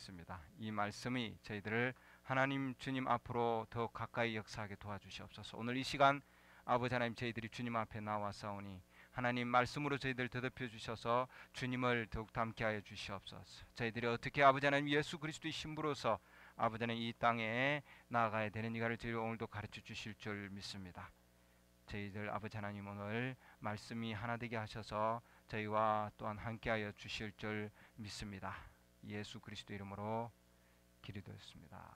믿습니다. 이 말씀이 저희들을 하나님 주님 앞으로 더 가까이 역사하게 도와주시옵소서. 오늘 이 시간 아버지 하나님, 저희들이 주님 앞에 나와싸우니 하나님 말씀으로 저희들 더럽혀 주셔서 주님을 더욱 닮게 하여 주시옵소서. 저희들이 어떻게 아버지 하나님 예수 그리스도의 신부로서 아버지 하나님 이 땅에 나아가야 되는 이가를 저희 오늘도 가르쳐 주실 줄 믿습니다. 저희들 아버지 하나님 오늘 말씀이 하나 되게 하셔서 저희와 또한 함께하여 주실 줄 믿습니다. 예수 그리스도 이름으로 기도드렸습니다.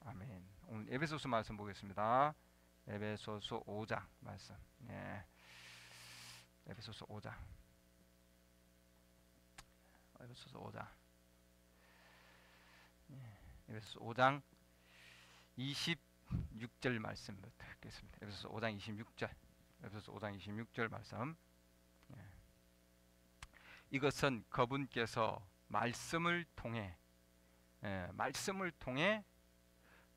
아멘. 오늘 에베소서 말씀 보겠습니다. 에베소서 5장 말씀. 에베소서 5장. 에베소서 5장. 에베소서 5장 26절 말씀부터 읽겠습니다. 에베소서 5장 26절. 에베소서 5장 26절 말씀. 이것은 그분께서 말씀을 통해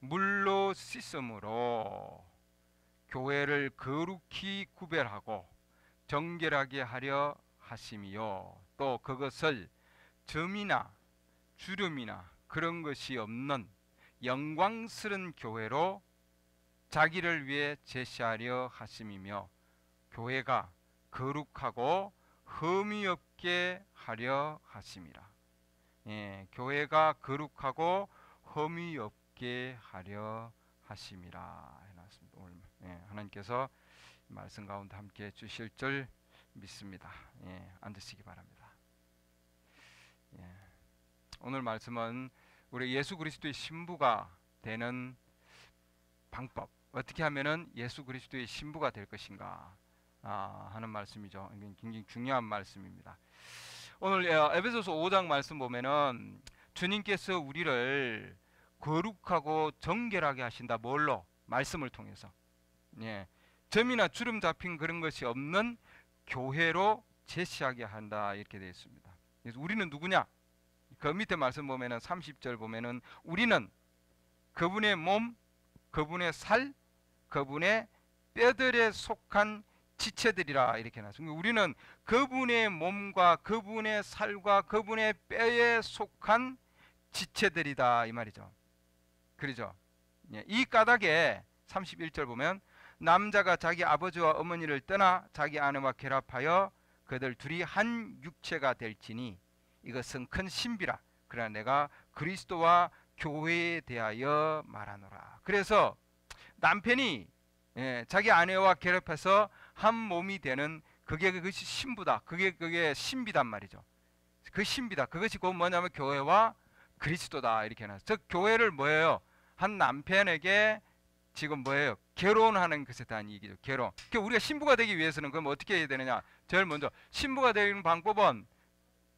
물로 씻음으로 교회를 거룩히 구별하고 정결하게 하려 하심이요, 또 그것을 점이나 주름이나 그런 것이 없는 영광스러운 교회로 자기를 위해 제시하려 하심이며, 교회가 거룩하고 흠이 없게 하려 하심이라. 교회가 거룩하고 흠이 없게 하려 하심이라 해놨습니다. 오늘 하나님께서 말씀 가운데 함께 주실 줄 믿습니다. 앉으시기 바랍니다. 오늘 말씀은 우리 예수 그리스도의 신부가 되는 방법, 어떻게 하면은 예수 그리스도의 신부가 될 것인가 하는 말씀이죠. 굉장히 중요한 말씀입니다. 오늘 에베소서 5장 말씀 보면은 주님께서 우리를 거룩하고 정결하게 하신다. 뭘로? 말씀을 통해서. 점이나 주름 잡힌 그런 것이 없는 교회로 제시하게 한다, 이렇게 되어 있습니다. 그래서 우리는 누구냐? 그 밑에 말씀 보면은 30절 보면은 우리는 그분의 몸, 그분의 살, 그분의 뼈들에 속한 지체들이라, 이렇게 나왔습니다. 우리는 그분의 몸과 그분의 살과 그분의 뼈에 속한 지체들이다, 이 말이죠. 그렇죠? 이 까닭에 31절 보면 남자가 자기 아버지와 어머니를 떠나 자기 아내와 결합하여 그들 둘이 한 육체가 될지니 이것은 큰 신비라. 그러나 내가 그리스도와 교회에 대하여 말하노라. 그래서 남편이 자기 아내와 결합해서 한 몸이 되는 그것이 신부다. 그게 신비단 말이죠. 그 신비다. 그것이 곧 뭐냐면 교회와 그리스도다, 이렇게 해놨어요. 즉 교회를 뭐예요? 한 남편에게 지금 뭐예요? 결혼하는 것에 대한 얘기죠. 결혼. 그러니까 우리가 신부가 되기 위해서는 그럼 어떻게 해야 되느냐? 제일 먼저 신부가 되는 방법은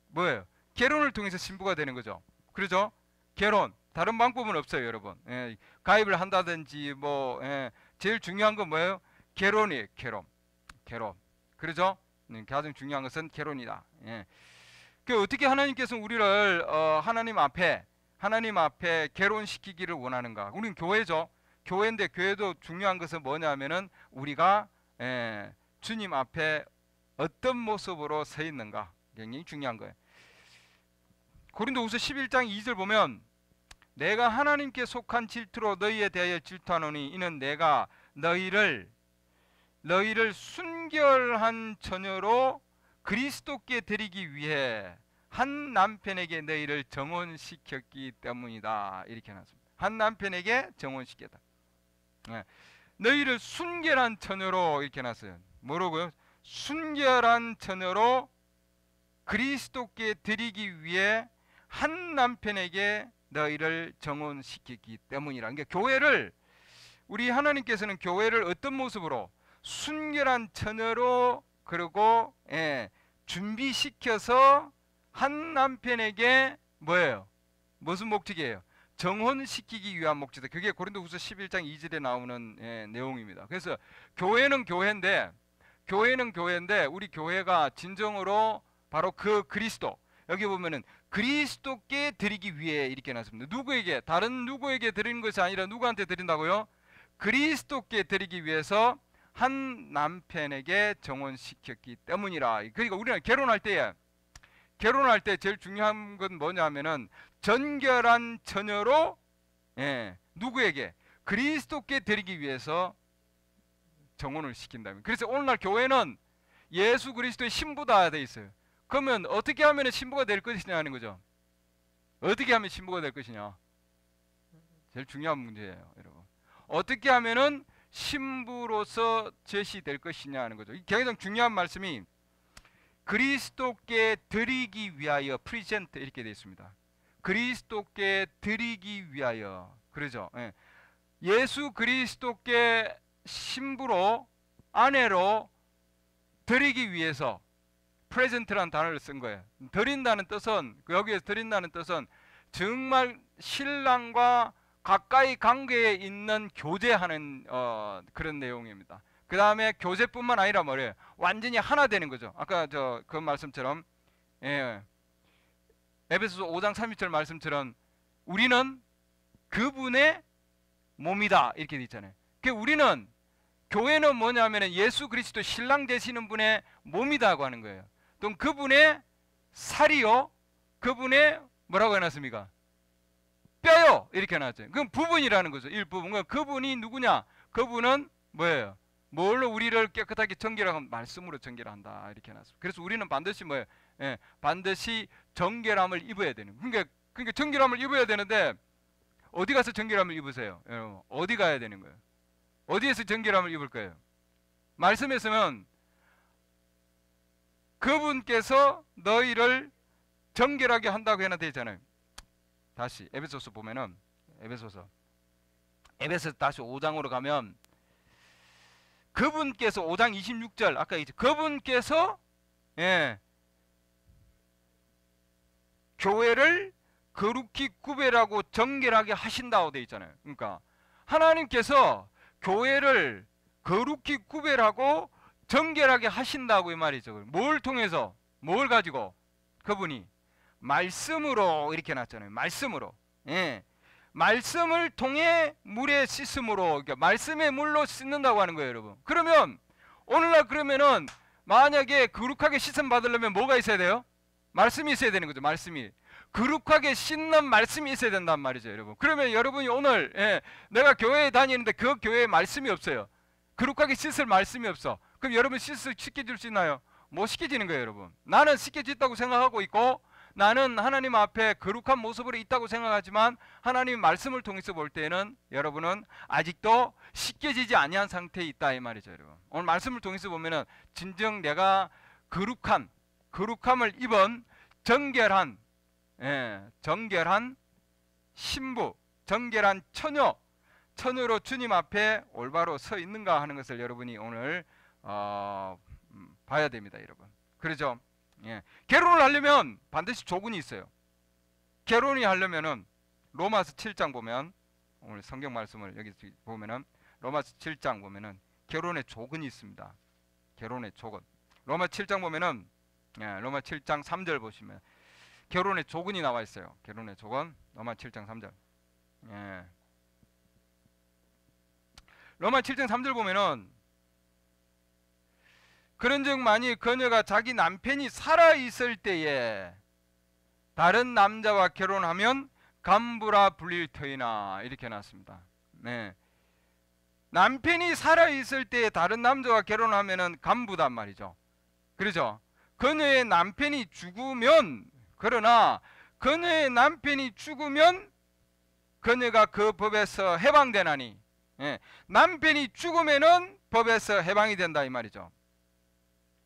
뭐예요? 결혼을 통해서 신부가 되는 거죠. 그렇죠? 결혼. 다른 방법은 없어요, 여러분. 가입을 한다든지 제일 중요한 건 뭐예요? 결혼이에요. 결혼. 그렇죠? 가장 중요한 것은 결혼이다. 그 어떻게 하나님께서 우리를 하나님 앞에 결혼시키기를 원하는가? 우리는 교회죠. 교회인데 교회도 중요한 것은 뭐냐면은 우리가 주님 앞에 어떤 모습으로 서 있는가, 굉장히 중요한 거예요. 고린도후서 11장 2절 보면 내가 하나님께 속한 질투로 너희에 대하여 질투하노니 이는 내가 너희를 순결한 처녀로 그리스도께 드리기 위해 한 남편에게 너희를 정혼시켰기 때문이다, 이렇게 해놨습니다. 한 남편에게 정혼시켰다. 너희를 순결한 처녀로, 이렇게 해놨어요. 뭐라고요? 순결한 처녀로 그리스도께 드리기 위해 한 남편에게 너희를 정혼시켰기 때문이라. 그러니까 교회를, 우리 하나님께서는 교회를 어떤 모습으로? 순결한 처녀로, 그리고 준비시켜서 한 남편에게 뭐예요? 무슨 목적이에요? 정혼시키기 위한 목적이다. 그게 고린도후서 11장 2절에 나오는 내용입니다. 그래서 교회는 교회인데 우리 교회가 진정으로 바로 그 그리스도, 여기 보면은 그리스도께 드리기 위해, 이렇게 놨습니다. 누구에게? 다른 누구에게 드리는 것이 아니라 누구한테 드린다고요? 그리스도께 드리기 위해서 한 남편에게 정혼시켰기 때문이라. 그러니까 우리는 결혼할 때 제일 중요한 건 뭐냐면은 정결한 처녀로 누구에게? 그리스도께 드리기 위해서 정혼을 시킨다. 그래서 오늘날 교회는 예수 그리스도의 신부다 돼 있어요. 그러면 어떻게 하면 신부가 될 것이냐 하는 거죠. 어떻게 하면 신부가 될 것이냐. 제일 중요한 문제예요, 여러분. 어떻게 하면은 신부로서 제시될 것이냐 하는 거죠. 굉장히 중요한 말씀이 그리스도께 드리기 위하여 프리젠트 이렇게 되어 있습니다. 그리스도께 드리기 위하여. 그러죠. 예수 그리스도께 신부로 아내로 드리기 위해서 프레젠트라는 단어를 쓴 거예요. 드린다는 뜻은 여기에서 드린다는 뜻은 정말 신랑과 가까이 관계에 있는 교제하는 그런 내용입니다. 그 다음에 교제뿐만 아니라 뭐래요? 완전히 하나 되는 거죠. 아까 그 말씀처럼 에베소서 5장 30절 말씀처럼 우리는 그분의 몸이다 이렇게 돼 있잖아요. 그러니까 우리는 교회는 뭐냐면 예수 그리스도 신랑 되시는 분의 몸이다고 하는 거예요. 또 그분의 살이요, 그분의 뭐라고 해놨습니까? 뼈요 이렇게 해놨죠. 그럼 부분이라는 거죠. 일부분. 그분이 누구냐? 그분은 뭐예요? 뭘로 우리를 깨끗하게 정결하고 말씀으로 정결한다 이렇게 해놨습니다. 그래서 우리는 반드시 뭐예요? 반드시 정결함을 입어야 되는. 그러니까 정결함을 입어야 되는데 어디 가서 정결함을 입으세요? 여러분 어디 가야 되는 거예요? 어디에서 정결함을 입을 거예요? 말씀에서는 그분께서 너희를 정결하게 한다고 해놔 되잖아요. 다시 에베소서 보면은 에베소서 다시 5장으로 가면 그분께서 5장 26절 아까 이제 그분께서 교회를 거룩히 구별하고 정결하게 하신다고 되어 있잖아요. 그러니까 하나님께서 교회를 거룩히 구별하고 정결하게 하신다고 이 말이죠. 뭘 통해서? 뭘 가지고? 그분이 말씀으로 이렇게 놨잖아요. 말씀으로. 말씀을 통해 물에 씻음으로, 그러니까 말씀의 물로 씻는다고 하는 거예요, 여러분. 그러면 오늘날 그러면은 만약에 거룩하게 씻음 받으려면 뭐가 있어야 돼요? 말씀이 있어야 되는 거죠. 말씀이. 거룩하게 씻는 말씀이 있어야 된단 말이죠, 여러분. 그러면 여러분이 오늘 내가 교회에 다니는데 그 교회에 말씀이 없어요. 거룩하게 씻을 말씀이 없어. 그럼 여러분 씻겨줄 수 있나요? 못 씻겨지는 거예요, 여러분. 나는 씻겨졌다고 생각하고 있고 나는 하나님 앞에 거룩한 모습으로 있다고 생각하지만 하나님 말씀을 통해서 볼 때는 여러분은 아직도 씻겨지지 아니한 상태에 있다 이 말이죠, 여러분. 오늘 말씀을 통해서 보면은 진정 내가 거룩함을 입은 정결한 신부, 정결한 처녀로 주님 앞에 올바로 서 있는가 하는 것을 여러분이 오늘 봐야 됩니다, 여러분. 그렇죠? 결혼을 하려면 반드시 조건이 있어요. 결혼이 하려면은 로마서 7장 보면 오늘 성경 말씀을 여기 보면은 로마서 7장 보면은 결혼의 조건이 있습니다. 결혼의 조건. 로마 7장 보면은 로마 7장 3절 보시면 결혼의 조건이 나와 있어요. 결혼의 조건. 로마 7장 3절. 로마 7장 3절 보면은 그런즉 만일 그녀가 자기 남편이 살아있을 때에 다른 남자와 결혼하면 간부라 불릴 터이나 이렇게 해놨습니다. 남편이 살아있을 때에 다른 남자와 결혼하면 간부단 말이죠. 그렇죠? 그녀의 남편이 죽으면, 그러나 그녀의 남편이 죽으면 그녀가 그 법에서 해방되나니, 남편이 죽으면은 법에서 해방이 된다 이 말이죠.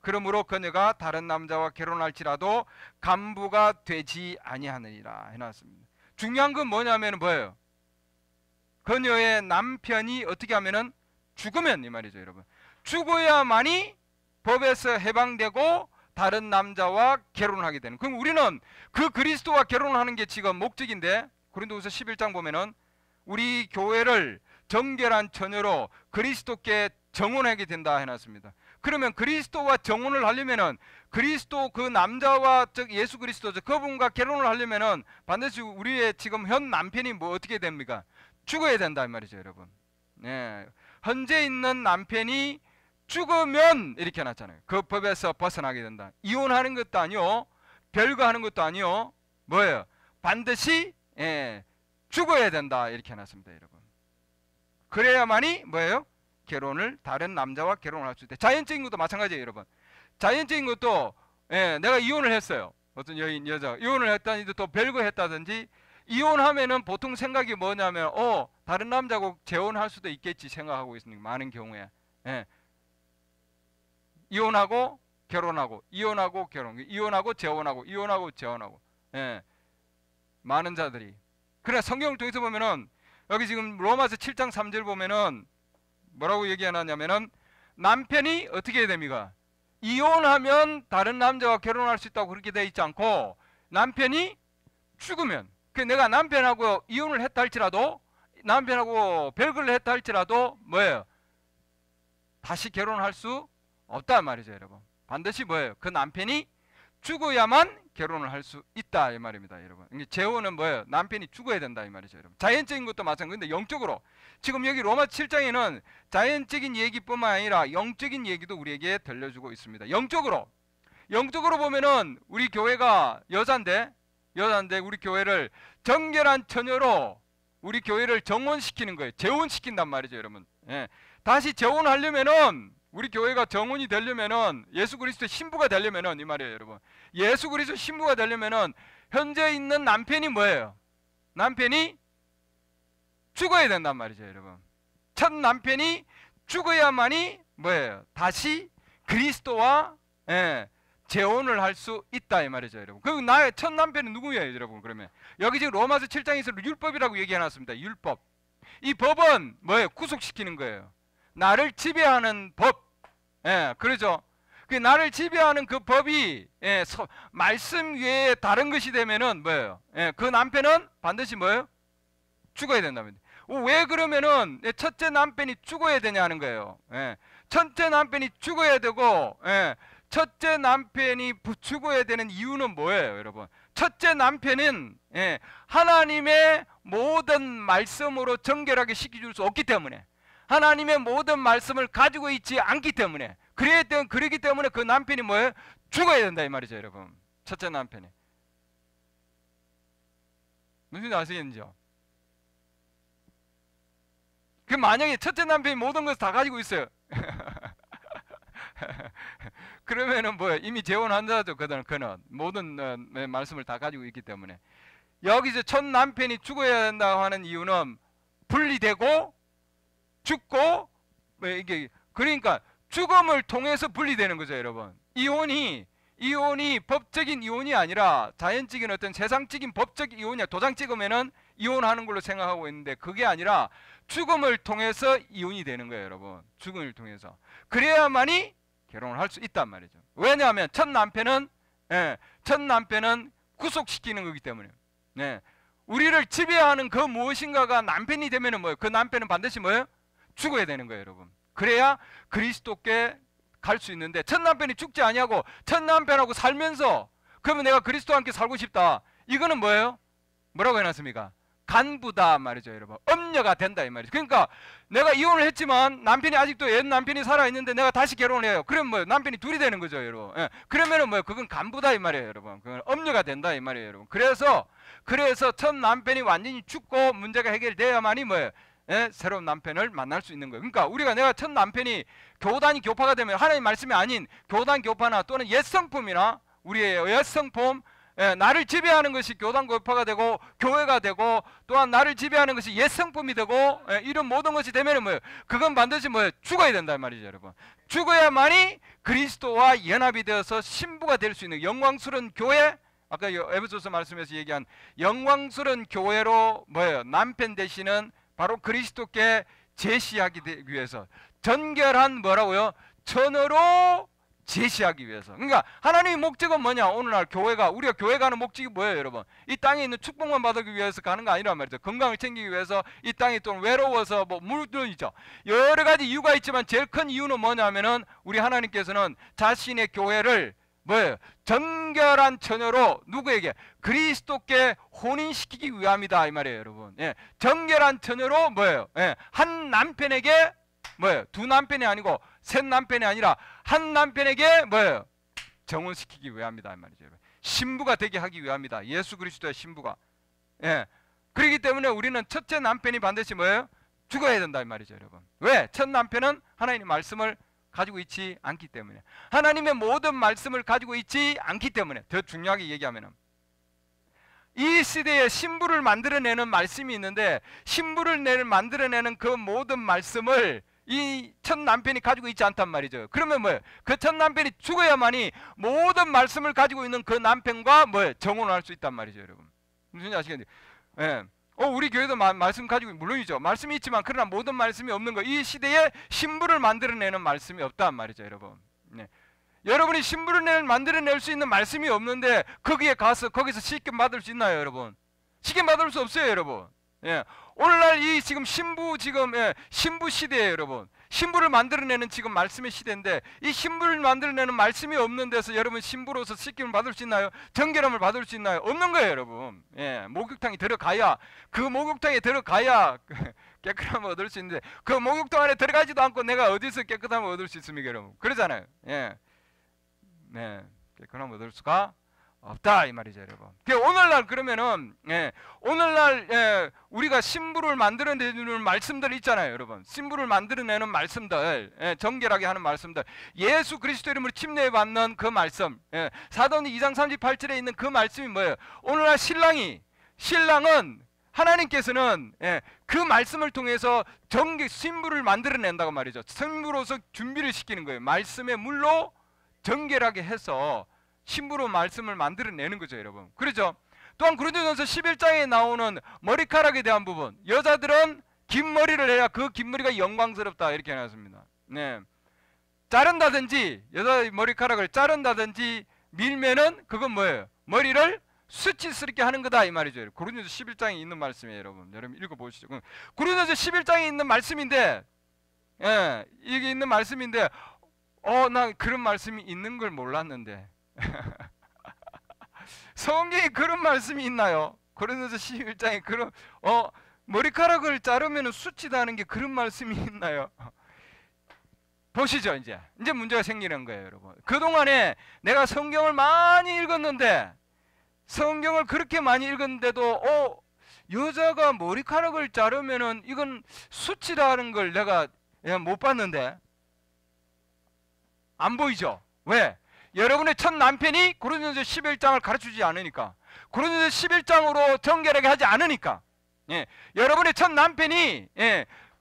그러므로 그녀가 다른 남자와 결혼할지라도 간부가 되지 아니하느니라 해놨습니다. 중요한 건 뭐냐면 뭐예요? 그녀의 남편이 어떻게 하면은 죽으면 이 말이죠, 여러분. 죽어야만이 법에서 해방되고 다른 남자와 결혼하게 되는. 그럼 우리는 그 그리스도와 결혼하는 게 지금 목적인데 고린도후서 11장 보면은 우리 교회를 정결한 처녀로 그리스도께 정혼하게 된다 해놨습니다. 그러면 그리스도와 정혼을 하려면은 그리스도 그 남자와 즉 예수 그리스도 그분과 결혼을 하려면은 반드시 우리의 지금 현 남편이 뭐 어떻게 됩니까? 죽어야 된다 이 말이죠, 여러분. 현재 있는 남편이 죽으면 이렇게 해놨잖아요. 그 법에서 벗어나게 된다. 이혼하는 것도 아니요, 별거 하는 것도 아니요, 뭐예요? 반드시 죽어야 된다 이렇게 해놨습니다, 여러분. 그래야만이 뭐예요? 결혼을 다른 남자와 결혼할 수 있다. 자연적인 것도 마찬가지예요, 여러분. 자연적인 것도 내가 이혼을 했어요. 어떤 여자 이혼을 했다든지 또 별거 했다든지 이혼하면은 보통 생각이 뭐냐면 다른 남자하고 재혼할 수도 있겠지 생각하고 있으니까 많은 경우에 이혼하고 결혼하고 이혼하고 결혼 이혼하고 재혼하고 이혼하고 재혼하고 많은 자들이. 그러나 성경을 통해서 보면은 여기 지금 로마서 7장 3절 보면은 뭐라고 얘기하냐면은 남편이 어떻게 해야 됩니까? 이혼하면 다른 남자와 결혼할 수 있다고 그렇게 되어 있지 않고 남편이 죽으면 내가 남편하고 이혼을 했다 할지라도 남편하고 별거를 했다 할지라도 뭐예요? 다시 결혼할 수 없다 말이죠, 여러분. 반드시 뭐예요? 그 남편이 죽어야만 결혼을 할 수 있다 이 말입니다, 여러분. 재혼은 뭐예요? 남편이 죽어야 된다 이 말이죠, 여러분. 자연적인 것도 마찬가지인데 영적으로 지금 여기 로마 7장에는 자연적인 얘기뿐만 아니라 영적인 얘기도 우리에게 들려주고 있습니다. 영적으로 보면은 우리 교회가 여잔데 우리 교회를 정결한 처녀로 우리 교회를 정혼시키는 거예요. 재혼시킨단 말이죠, 여러분. 다시 재혼하려면은 우리 교회가 정혼이 되려면은 예수 그리스도의 신부가 되려면은 이 말이에요, 여러분. 예수 그리스도 신부가 되려면은 현재 있는 남편이 뭐예요? 남편이 죽어야 된단 말이죠, 여러분. 첫 남편이 죽어야만이 뭐예요? 다시 그리스도와 재혼을 할 수 있다 이 말이죠, 여러분. 그 나의 첫 남편은 누구예요, 여러분? 그러면 여기 지금 로마서 7장에서 율법이라고 얘기해놨습니다. 율법. 이 법은 뭐예요? 구속시키는 거예요. 나를 지배하는 법. 그렇죠. 그 나를 지배하는 그 법이 말씀 외에 다른 것이 되면은 뭐예요? 그 남편은 반드시 뭐예요? 죽어야 된다면. 왜 그러면은 첫째 남편이 죽어야 되냐는 거예요. 첫째 남편이 죽어야 되고 첫째 남편이 죽어야 되는 이유는 뭐예요, 여러분? 첫째 남편은 하나님의 모든 말씀으로 정결하게 시켜줄 수 없기 때문에 하나님의 모든 말씀을 가지고 있지 않기 때문에 그러기 때문에 그 남편이 뭐예요? 죽어야 된다 이 말이죠, 여러분. 첫째 남편이. 무슨 말 아시겠는지요? 그 만약에 첫째 남편이 모든 것을 다 가지고 있어요. 그러면은 뭐예요? 이미 재혼한 자죠. 그는 모든 말씀을 다 가지고 있기 때문에. 여기서 첫 남편이 죽어야 된다고 하는 이유는 분리되고 죽고 이게 그러니까 죽음을 통해서 분리되는 거죠, 여러분. 이혼이 법적인 이혼이 아니라 자연적인 어떤 세상적인 법적 이혼이야. 도장 찍으면은 이혼하는 걸로 생각하고 있는데 그게 아니라 죽음을 통해서 이혼이 되는 거예요, 여러분. 죽음을 통해서. 그래야만이 결혼을 할 수 있단 말이죠. 왜냐하면 첫 남편은 구속시키는 거기 때문에. 우리를 지배하는 그 무엇인가가 남편이 되면은 뭐예요? 그 남편은 반드시 뭐예요? 죽어야 되는 거예요, 여러분. 그래야 그리스도께 갈 수 있는데 첫 남편이 죽지 아니하고 첫 남편하고 살면서 그러면 내가 그리스도와 함께 살고 싶다. 이거는 뭐예요? 뭐라고 해놨습니까? 간부다 말이죠, 여러분. 엄녀가 된다 이 말이죠. 그러니까 내가 이혼을 했지만 남편이 아직도 옛 남편이 살아있는데 내가 다시 결혼을 해요. 그러면 뭐예요? 남편이 둘이 되는 거죠, 여러분. 그러면은 뭐예요? 그건 간부다 이 말이에요, 여러분. 그건 엄녀가 된다 이 말이에요, 여러분. 그래서 첫 남편이 완전히 죽고 문제가 해결돼야만이 뭐예요? 새로운 남편을 만날 수 있는 거예요. 그러니까 내가 첫 남편이 교단이 교파가 되면 하나님 말씀이 아닌 교단 교파나 또는 옛성품이나 우리의 옛성품 나를 지배하는 것이 교단 교파가 되고 교회가 되고 또한 나를 지배하는 것이 옛성품이 되고 이런 모든 것이 되면은 뭐예요? 그건 반드시 뭐예요? 죽어야 된다 말이죠, 여러분. 죽어야만이 그리스도와 연합이 되어서 신부가 될 수 있는 영광스러운 교회. 아까 에베소서 말씀에서 얘기한 영광스러운 교회로 뭐예요? 남편 되시는 바로 그리스도께 제시하기 위해서 전결한 뭐라고요? 처녀로 제시하기 위해서. 그러니까 하나님의 목적은 뭐냐? 오늘날 우리가 교회 가는 목적이 뭐예요, 여러분? 이 땅에 있는 축복만 받기 위해서 가는 거 아니란 말이죠. 건강을 챙기기 위해서 이 땅이 또 외로워서 물론이죠. 여러 가지 이유가 있지만 제일 큰 이유는 뭐냐면은 우리 하나님께서는 자신의 교회를 뭐예요? 정결한 처녀로 누구에게? 그리스도께 혼인시키기 위함이다 이 말이에요, 여러분. 정결한 처녀로 뭐예요? 한 남편에게 뭐예요? 두 남편이 아니고 셋 남편이 아니라 한 남편에게 뭐예요? 정혼시키기 위함이다 이 말이죠, 여러분. 신부가 되게 하기 위함이다. 예수 그리스도의 신부가. 예. 그렇기 때문에 우리는 첫째 남편이 반드시 뭐예요? 죽어야 된다 이 말이죠, 여러분. 왜? 첫 남편은 하나님의 말씀을 가지고 있지 않기 때문에, 하나님의 모든 말씀을 가지고 있지 않기 때문에, 더 중요하게 얘기하면은 이 시대에 신부를 만들어내는 말씀이 있는데, 신부를 만들어내는 그 모든 말씀을 이 첫 남편이 가지고 있지 않단 말이죠. 그러면 뭐예요? 그 첫 남편이 죽어야만이 모든 말씀을 가지고 있는 그 남편과 뭐예요? 정혼을 할 수 있단 말이죠, 여러분. 무슨 아시겠는지? 예. 우리 교회도 말씀 가지고 물론이죠. 말씀이 있지만 그러나 모든 말씀이 없는 거. 이 시대에 신부를 만들어내는 말씀이 없단 말이죠, 여러분. 네. 여러분이 신부를 만들어낼 수 있는 말씀이 없는데 거기에 가서 거기서 시킴 받을 수 있나요, 여러분? 시킴 받을 수 없어요, 여러분. 예. 오늘날 이 지금 신부 시대에 여러분, 신부를 만들어내는 지금 말씀의 시대인데, 이 신부를 만들어내는 말씀이 없는 데서 여러분 신부로서 시킴을 받을 수 있나요? 정결함을 받을 수 있나요? 없는 거예요, 여러분. 예. 목욕탕에 들어가야, 그 목욕탕에 들어가야 깨끗함을 얻을 수 있는데, 그 목욕탕 안에 들어가지도 않고 내가 어디서 깨끗함을 얻을 수 있습니까, 여러분? 그러잖아요. 예. 네. 깨끗함을 얻을 수가 없다 이 말이죠, 여러분. 오늘날 그러면은 오늘날 우리가 신부를 만들어내는 말씀들 있잖아요, 여러분. 신부를 만들어내는 말씀들, 정결하게 하는 말씀들, 예수 그리스도 이름으로 침례 받는 그 말씀, 사도행전 2장 38절에 있는 그 말씀이 뭐예요? 오늘날 신랑은 하나님께서는 그 말씀을 통해서 신부를 만들어낸다고 말이죠. 신부로서 준비를 시키는 거예요. 말씀의 물로 정결하게 해서 신부로 말씀을 만들어내는 거죠, 여러분. 그렇죠? 또한 고린도전서 11장에 나오는 머리카락에 대한 부분, 여자들은 긴 머리를 해야 그 긴 머리가 영광스럽다 이렇게 해놨습니다. 네. 자른다든지, 여자 머리카락을 자른다든지 밀면은 그건 뭐예요? 머리를 수치스럽게 하는 거다 이 말이죠. 고린도전서 11장에 있는 말씀이에요, 여러분. 여러분 읽어보시죠. 고린도전서 11장에 있는 말씀인데, 이게 있는 말씀인데, 나 그런 말씀이 있는 걸 몰랐는데. 성경에 그런 말씀이 있나요? 고린도서 11장에 그런 머리카락을 자르면 수치다는 게 그런 말씀이 있나요? 보시죠. 이제 문제가 생기는 거예요, 여러분. 그동안에 내가 성경을 많이 읽었는데, 성경을 그렇게 많이 읽었는데도 여자가 머리카락을 자르면은 이건 수치라는 걸 내가 못 봤는데, 안 보이죠? 왜? 여러분의 첫 남편이 고린도전서 11장을 가르치지 않으니까, 고린도전서 11장으로 정결하게 하지 않으니까, 여러분의 첫 남편이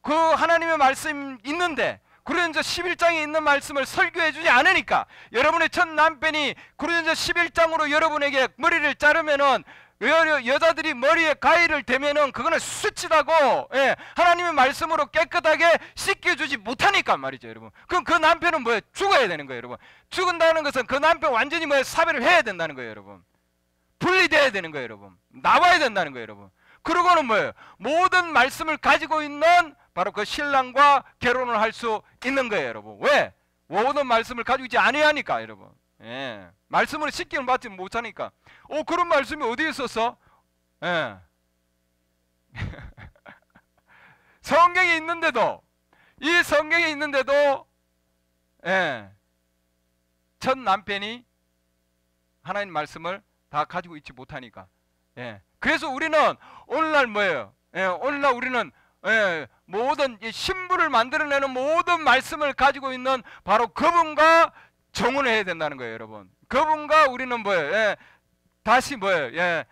그 하나님의 말씀 있는데 고린도전서 11장에 있는 말씀을 설교해 주지 않으니까, 여러분의 첫 남편이 고린도전서 11장으로 여러분에게 머리를 자르면은 여자들이 머리에 가위를 대면은 그거는 수치다고 하나님의 말씀으로 깨끗하게 씻겨주지 못하니까 말이죠, 여러분. 그럼 그 남편은 뭐예요? 죽어야 되는 거예요, 여러분. 죽은다는 것은 그 남편 완전히 사별을 해야 된다는 거예요, 여러분. 분리돼야 되는 거예요, 여러분. 나와야 된다는 거예요, 여러분. 그러고는 뭐예요? 모든 말씀을 가지고 있는 바로 그 신랑과 결혼을 할 수 있는 거예요, 여러분. 왜? 모든 말씀을 가지고 있지 않아야 하니까, 여러분. 말씀으로 씻김을 받지 못하니까. 그런 말씀이 어디에 있었어? 성경에 있는데도, 이 성경에 있는데도 첫 남편이 하나님 말씀을 다 가지고 있지 못하니까. 그래서 우리는 오늘날 뭐예요? 오늘날 우리는 모든 이 신부를 만들어내는 모든 말씀을 가지고 있는 바로 그분과 정혼을 해야 된다는 거예요, 여러분. 그분과 우리는 뭐예요? 다시 뭐예요?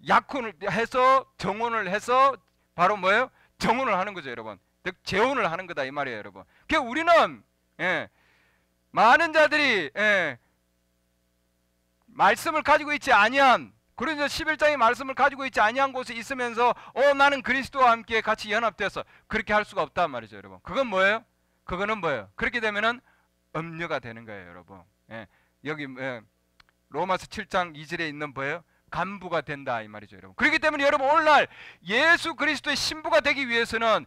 약혼을 해서 정혼을 해서 바로 뭐예요? 정혼을 하는 거죠, 여러분. 즉 재혼을 하는 거다 이 말이에요, 여러분. 그러니까 우리는 많은 자들이 말씀을 가지고 있지 아니한, 고린도서 11장의 말씀을 가지고 있지 아니한 곳에 있으면서 나는 그리스도와 함께 같이 연합돼서 그렇게 할 수가 없단 말이죠, 여러분. 그건 뭐예요? 그거는 뭐예요? 그렇게 되면은 음녀가 되는 거예요, 여러분. 여기 로마서 7장 2절에 있는 뭐예요? 간부가 된다 이 말이죠, 여러분. 그렇기 때문에 여러분 오늘날 예수 그리스도의 신부가 되기 위해서는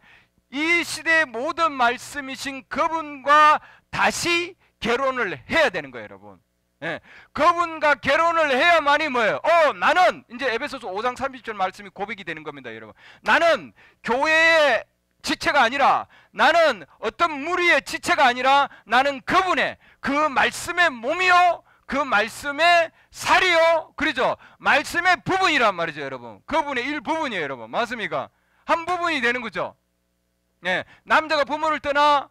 이 시대의 모든 말씀이신 그분과 다시 결혼을 해야 되는 거예요, 여러분. 그분과 결혼을 해야만이 뭐예요? 나는 이제 에베소서 5장 30절 말씀이 고백이 되는 겁니다, 여러분. 나는 교회의 지체가 아니라, 나는 어떤 무리의 지체가 아니라, 나는 그분의 그 말씀의 몸이요 그 말씀의 살이요, 그렇죠? 말씀의 부분이란 말이죠, 여러분. 그분의 일부분이에요, 여러분. 맞습니까? 한 부분이 되는 거죠. 예, 남자가 부모를 떠나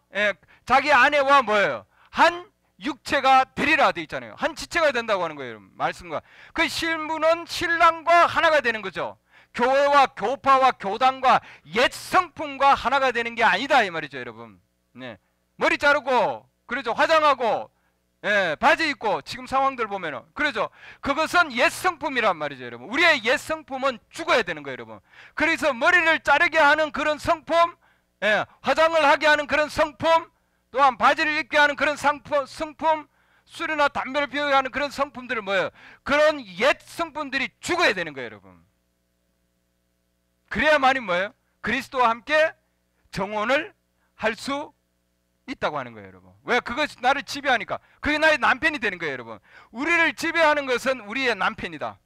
자기 아내와 뭐예요? 한 육체가 되리라 되어 있잖아요. 한 지체가 된다고 하는 거예요, 여러분. 말씀과 그 신부는 신랑과 하나가 되는 거죠. 교회와 교파와 교단과 옛 성품과 하나가 되는 게 아니다 이 말이죠, 여러분. 네. 머리 자르고 그러죠, 화장하고 바지 입고 지금 상황들 보면은 그러죠. 그것은 옛 성품이란 말이죠, 여러분. 우리의 옛 성품은 죽어야 되는 거예요, 여러분. 그래서 머리를 자르게 하는 그런 성품, 화장을 하게 하는 그런 성품, 또한 바지를 입게 하는 그런 성품, 술이나 담배를 피우게 하는 그런 성품들을 뭐예요? 그런 옛 성품들이 죽어야 되는 거예요, 여러분. 그래야만이 뭐예요? 그리스도와 함께 정혼을 할 수 있다고 하는 거예요, 여러분. 왜? 그것이 나를 지배하니까. 그게 나의 남편이 되는 거예요, 여러분. 우리를 지배하는 것은 우리의 남편이다.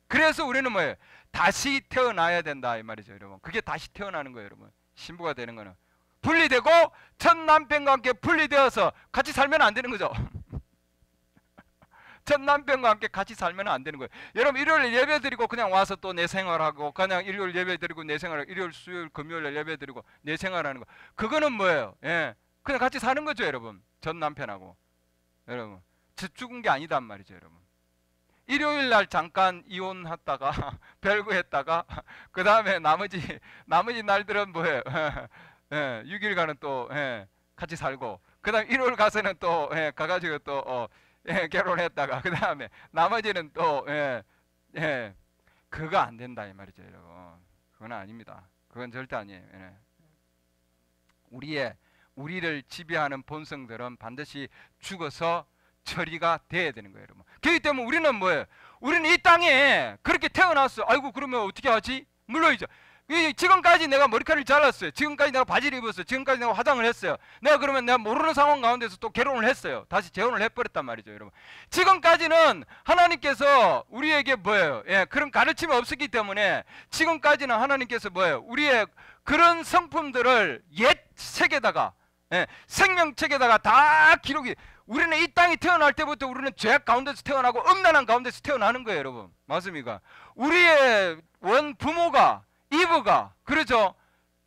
그래서 우리는 뭐예요? 다시 태어나야 된다 이 말이죠, 여러분. 그게 다시 태어나는 거예요, 여러분. 신부가 되는 거는 분리되고 첫 남편과 함께 분리되어서 같이 살면 안 되는 거죠. 전 남편과 함께 같이 살면 안 되는 거예요. 여러분, 일요일 예배 드리고 그냥 와서 또 내 생활하고, 그냥 일요일 예배 드리고 내 생활하고, 일요일 수요일 금요일 예배 드리고 내 생활하는 거, 그거는 뭐예요? 그냥 같이 사는 거죠, 여러분. 전 남편하고. 여러분, 죽은 게 아니단 말이죠, 여러분. 일요일 날 잠깐 이혼했다가 별거했다가 그 다음에 나머지 날들은 뭐예요? 6일간은 또 같이 살고, 그 다음 일요일 가서는 또 가가지고 또 결혼했다가 그 다음에 나머지는 또 그거 안 된다 이 말이죠, 여러분. 그건 아닙니다. 그건 절대 아니에요. 우리를 지배하는 본성들은 반드시 죽어서 처리가 돼야 되는 거예요, 여러분. 그렇기 때문에 우리는 뭐예요? 우리는 이 땅에 그렇게 태어났어. 아이고, 그러면 어떻게 하지? 물론이죠. 지금까지 내가 머리카락을 잘랐어요. 지금까지 내가 바지를 입었어요. 지금까지 내가 화장을 했어요. 그러면 내가 모르는 상황 가운데서 또 결혼을 했어요. 다시 재혼을 해버렸단 말이죠, 여러분. 지금까지는 하나님께서 우리에게 뭐예요? 그런 가르침이 없었기 때문에 지금까지는 하나님께서 뭐예요? 우리의 그런 성품들을 옛 책에다가 생명책에다가 다 기록이. 우리는 이 땅에 태어날 때부터 우리는 죄악 가운데서 태어나고 음란한 가운데서 태어나는 거예요, 여러분. 맞습니까? 우리의 원 부모가, 이브가, 그렇죠?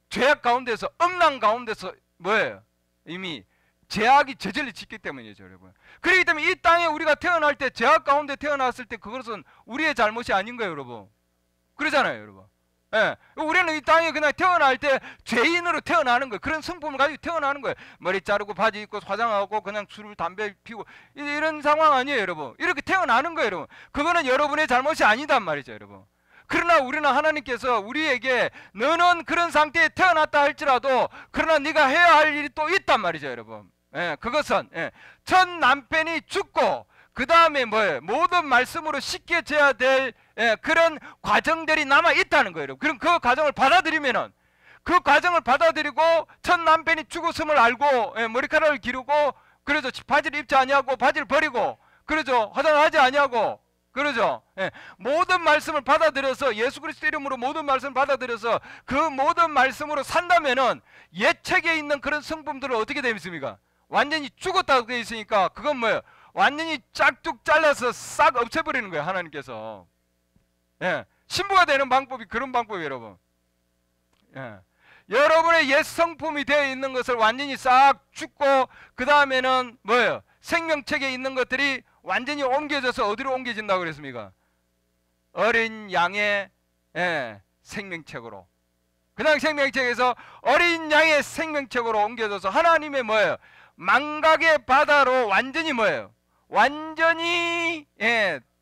죄악 가운데서, 음란 가운데서 뭐예요? 이미 죄악이 저절리 짓기 때문이죠, 여러분. 그렇기 때문에 이 땅에 우리가 태어날 때, 죄악 가운데 태어났을 때 그것은 우리의 잘못이 아닌 거예요, 여러분. 그러잖아요, 여러분. 우리는 이 땅에 그냥 태어날 때 죄인으로 태어나는 거예요. 그런 성품을 가지고 태어나는 거예요. 머리 자르고 바지 입고 화장하고 그냥 술을 담배 피우고 이런 상황 아니에요, 여러분. 이렇게 태어나는 거예요, 여러분. 그거는 여러분의 잘못이 아니단 말이죠, 여러분. 그러나 우리는 하나님께서 우리에게 너는 그런 상태에 태어났다 할지라도 그러나 네가 해야 할 일이 또 있단 말이죠, 여러분. 그것은 첫 남편이 죽고 그 다음에 뭐예요? 모든 말씀으로 씻겨져야 될 그런 과정들이 남아 있다는 거예요. 그럼 그 과정을 받아들이면은, 그 과정을 받아들이고 첫 남편이 죽었음을 알고 머리카락을 기르고, 그러죠, 바지를 입지 아니하고 바지를 버리고, 그러죠, 화장을 하지 아니하고, 그러죠. 모든 말씀을 받아들여서 예수 그리스도 이름으로 모든 말씀을 받아들여서 그 모든 말씀으로 산다면은 옛 책에 있는 그런 성품들은 어떻게 되겠습니까? 완전히 죽었다고 되어 있으니까 그건 뭐예요? 완전히 짝쭉 잘라서 싹 없애버리는 거예요, 하나님께서. 신부가 되는 방법이 그런 방법이에요, 여러분. 여러분의 옛 성품이 되어 있는 것을 완전히 싹 죽고 그 다음에는 뭐예요? 생명책에 있는 것들이 완전히 옮겨져서 어디로 옮겨진다고 그랬습니까? 어린 양의 생명책으로. 그냥 생명책에서 어린 양의 생명책으로 옮겨져서 하나님의 뭐예요? 망각의 바다로 완전히 뭐예요? 완전히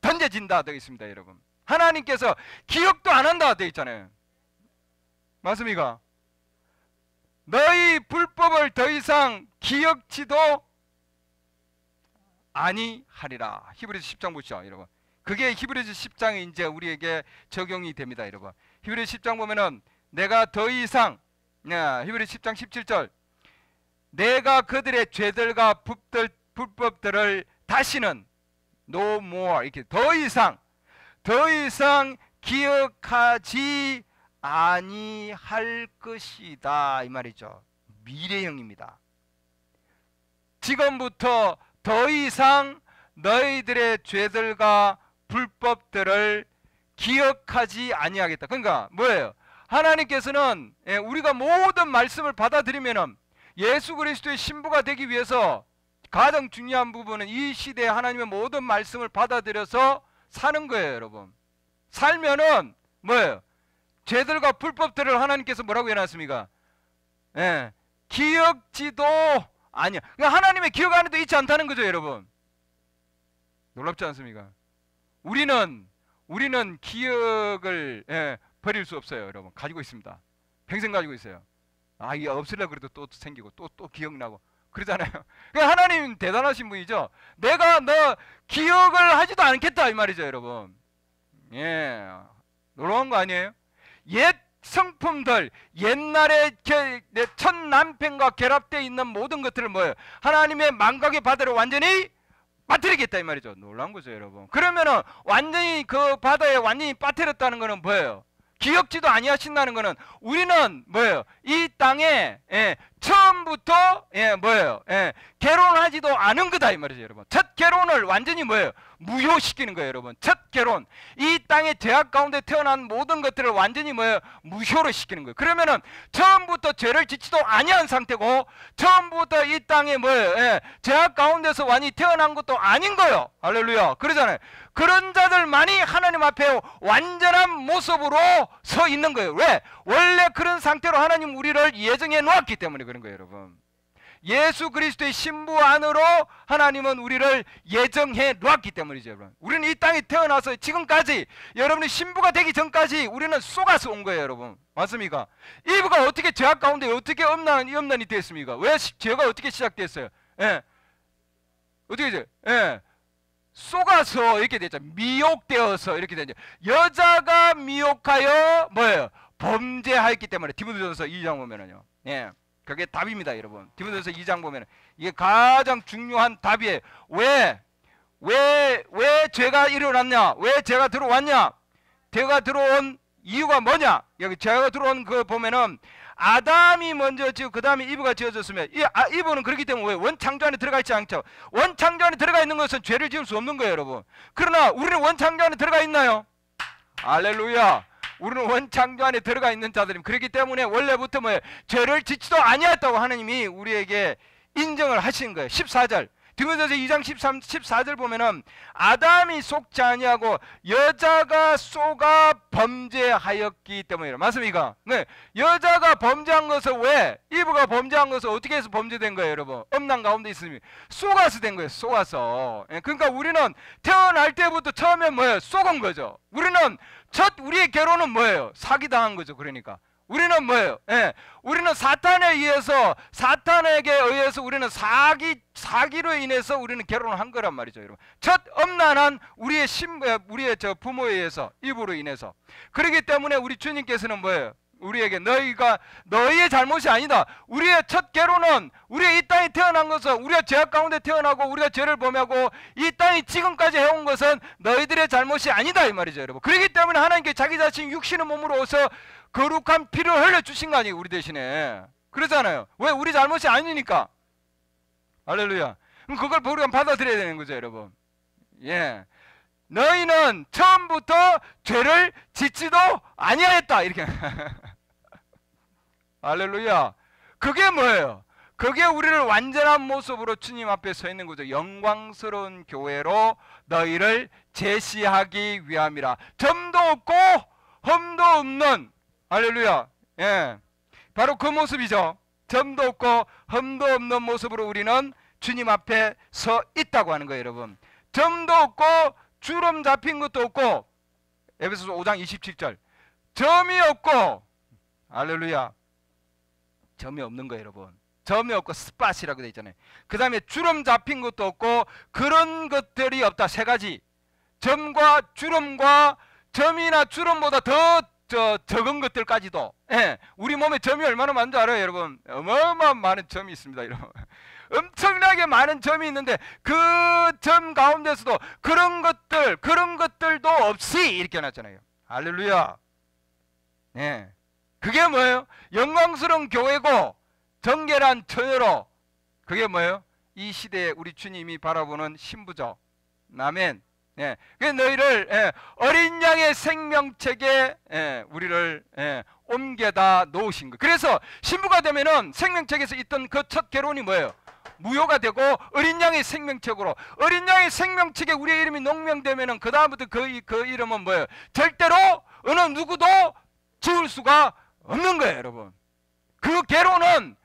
던져진다 되어 있습니다, 여러분. 하나님께서 기억도 안 한다 되어 있잖아요. 맞습니까? 너희 불법을 더 이상 기억지도 아니하리라. 히브리서 10장 보시죠, 여러분. 그게 히브리서 10장이 이제 우리에게 적용이 됩니다, 여러분. 히브리서 10장 보면은 내가 더 이상, 히브리서 10장 17절, 내가 그들의 죄들과 불법들을 다시는 no more, 이렇게 더 이상 기억하지 아니할 것이다 이 말이죠. 미래형입니다. 지금부터 더 이상 너희들의 죄들과 불법들을 기억하지 아니하겠다. 그러니까 뭐예요? 하나님께서는 우리가 모든 말씀을 받아들이면은 예수 그리스도의 신부가 되기 위해서 가장 중요한 부분은 이 시대에 하나님의 모든 말씀을 받아들여서 사는 거예요, 여러분. 살면은 뭐예요? 죄들과 불법들을 하나님께서 뭐라고 해놨습니까? 기억지도 아니야. 그러니까 하나님의 기억 안에도 있지 않다는 거죠, 여러분. 놀랍지 않습니까? 우리는 기억을 버릴 수 없어요, 여러분. 가지고 있습니다. 평생 가지고 있어요. 아, 이게 없으려고 그래도 또 생기고 또 기억나고 그러잖아요. 그러니까 하나님 대단하신 분이죠. 내가 너 기억을 하지도 않겠다 이 말이죠, 여러분. 놀라운 거 아니에요? 옛 성품들, 옛날에 첫 남편과 결합되어 있는 모든 것들을 뭐예요? 하나님의 망각의 바다를 완전히 빠뜨리겠다 이 말이죠. 놀라운 거죠, 여러분. 그러면은 완전히 그 바다에 완전히 빠뜨렸다는 거는 뭐예요? 기억지도 아니하신다는 거는 우리는 뭐예요? 이 땅에 처음부터 뭐예요? 결혼하지도 않은 거다 이 말이죠, 여러분. 첫 결혼을 완전히 뭐예요? 무효시키는 거예요, 여러분. 첫 결혼, 이 땅의 죄악 가운데 태어난 모든 것들을 완전히 뭐예요? 무효로 시키는 거예요. 그러면은 처음부터 죄를 짓지도 아니한 상태고 처음부터 이 땅에 뭐예요? 죄악 가운데서 완전히 태어난 것도 아닌 거예요. 할렐루야. 그러잖아요. 그런 자들만이 하나님 앞에 완전한 모습으로 서 있는 거예요. 왜? 원래 그런 상태로 하나님 우리를 예정해 놓았기 때문에 그런 거예요, 여러분. 예수 그리스도의 신부 안으로 하나님은 우리를 예정해 놓았기 때문이죠, 여러분. 우리는 이 땅에 태어나서 지금까지 여러분이 신부가 되기 전까지 우리는 속아서 온 거예요, 여러분. 맞습니까? 이브가 어떻게 죄악 가운데 어떻게 염난이 됐습니까? 왜 죄가 어떻게 시작됐어요? 어떻게 되죠? 속아서 이렇게 됐죠. 미혹되어서 이렇게 되죠. 여자가 미혹하여 뭐예요? 범죄하였기 때문에. 디모데전서 2장 보면은요. 그게 답입니다, 여러분. 디모데전서 2장 보면 이게 가장 중요한 답이에요. 왜 죄가 일어났냐? 왜 죄가 들어왔냐? 죄가 들어온 이유가 뭐냐? 여기 죄가 들어온 거 보면은 아담이 먼저 지고 그 다음에 이브가 지어졌으면 이브는 그렇기 때문에 왜? 원창조 안에 들어가 있지 않죠. 원창조 안에 들어가 있는 것은 죄를 지을 수 없는 거예요, 여러분. 그러나 우리는 원창조 안에 들어가 있나요? 할렐루야. 우리는 원창조 안에 들어가 있는 자들입니다. 그렇기 때문에 원래부터 뭐예요? 죄를 짓지도 아니했다고 하나님이 우리에게 인정을 하신 거예요. 14절 디모데전서 2장 14절 보면은 아담이 속지 아니하고 여자가 속아 범죄하였기 때문이라. 맞습니까? 네. 여자가 범죄한 것은 왜? 이브가 범죄한 것은 어떻게 해서 범죄된 거예요, 여러분? 엄난 가운데 있으면 속아서 된 거예요. 속아서. 그러니까 우리는 태어날 때부터 처음에 뭐예요? 속은 거죠. 우리의 결혼은 뭐예요? 사기당한 거죠. 그러니까 우리는 뭐예요? 우리는 사탄에게 의해서 우리는 사기로 인해서 우리는 결혼을 한 거란 말이죠, 여러분. 첫 엄난한 우리의 부모에 의해서, 이브로 인해서. 그렇기 때문에 우리 주님께서는 뭐예요? 우리에게 너희의 잘못이 아니다. 우리의 첫 결혼은 우리의 이 땅에 태어난 것은 우리가 죄악 가운데 태어나고 우리가 죄를 범하고 이 땅이 지금까지 해온 것은 너희들의 잘못이 아니다 이 말이죠, 여러분. 그렇기 때문에 하나님께 자기 자신 육신의 몸으로 오서 거룩한 피를 흘려주신 거 아니에요, 우리 대신에. 그러잖아요. 왜? 우리 잘못이 아니니까. 할렐루야. 그럼 그걸 우리가 받아들여야 되는 거죠, 여러분. 너희는 처음부터 죄를 짓지도 아니하였다 이렇게. 할렐루야. 그게 뭐예요? 그게 우리를 완전한 모습으로 주님 앞에 서 있는 거죠. 영광스러운 교회로 너희를 제시하기 위함이라. 점도 없고 흠도 없는, 할렐루야. 바로 그 모습이죠. 점도 없고 흠도 없는 모습으로 우리는 주님 앞에 서 있다고 하는 거예요, 여러분. 점도 없고 주름 잡힌 것도 없고, 에베소서 5장 27절 점이 없고, 할렐루야, 점이 없는 거예요, 여러분. 점이 없고 스팟이라고 되어 있잖아요. 그 다음에 주름 잡힌 것도 없고 그런 것들이 없다. 세 가지. 점과 주름과 점이나 주름보다 더 적은 것들까지도. 우리 몸에 점이 얼마나 많은 줄 알아요, 여러분? 어마어마한 많은 점이 있습니다, 여러분. 엄청나게 많은 점이 있는데 그 점 가운데서도 그런 것들도 없이 이렇게 해놨잖아요. 할렐루야. 그게 뭐예요? 영광스러운 교회고 정결한 처녀로. 그게 뭐예요? 이 시대에 우리 주님이 바라보는 신부죠. 아멘. 예, 그 너희를 어린 양의 생명책에 우리를 옮겨다 놓으신 거. 그래서 신부가 되면은 생명책에서 있던 그 첫 결혼이 뭐예요? 무효가 되고 어린 양의 생명책으로, 어린 양의 생명책에 우리의 이름이 농명되면은 그 다음부터 그 이름은 뭐예요? 절대로 어느 누구도 지울 수가 없는 거예요, 여러분. 그 결혼은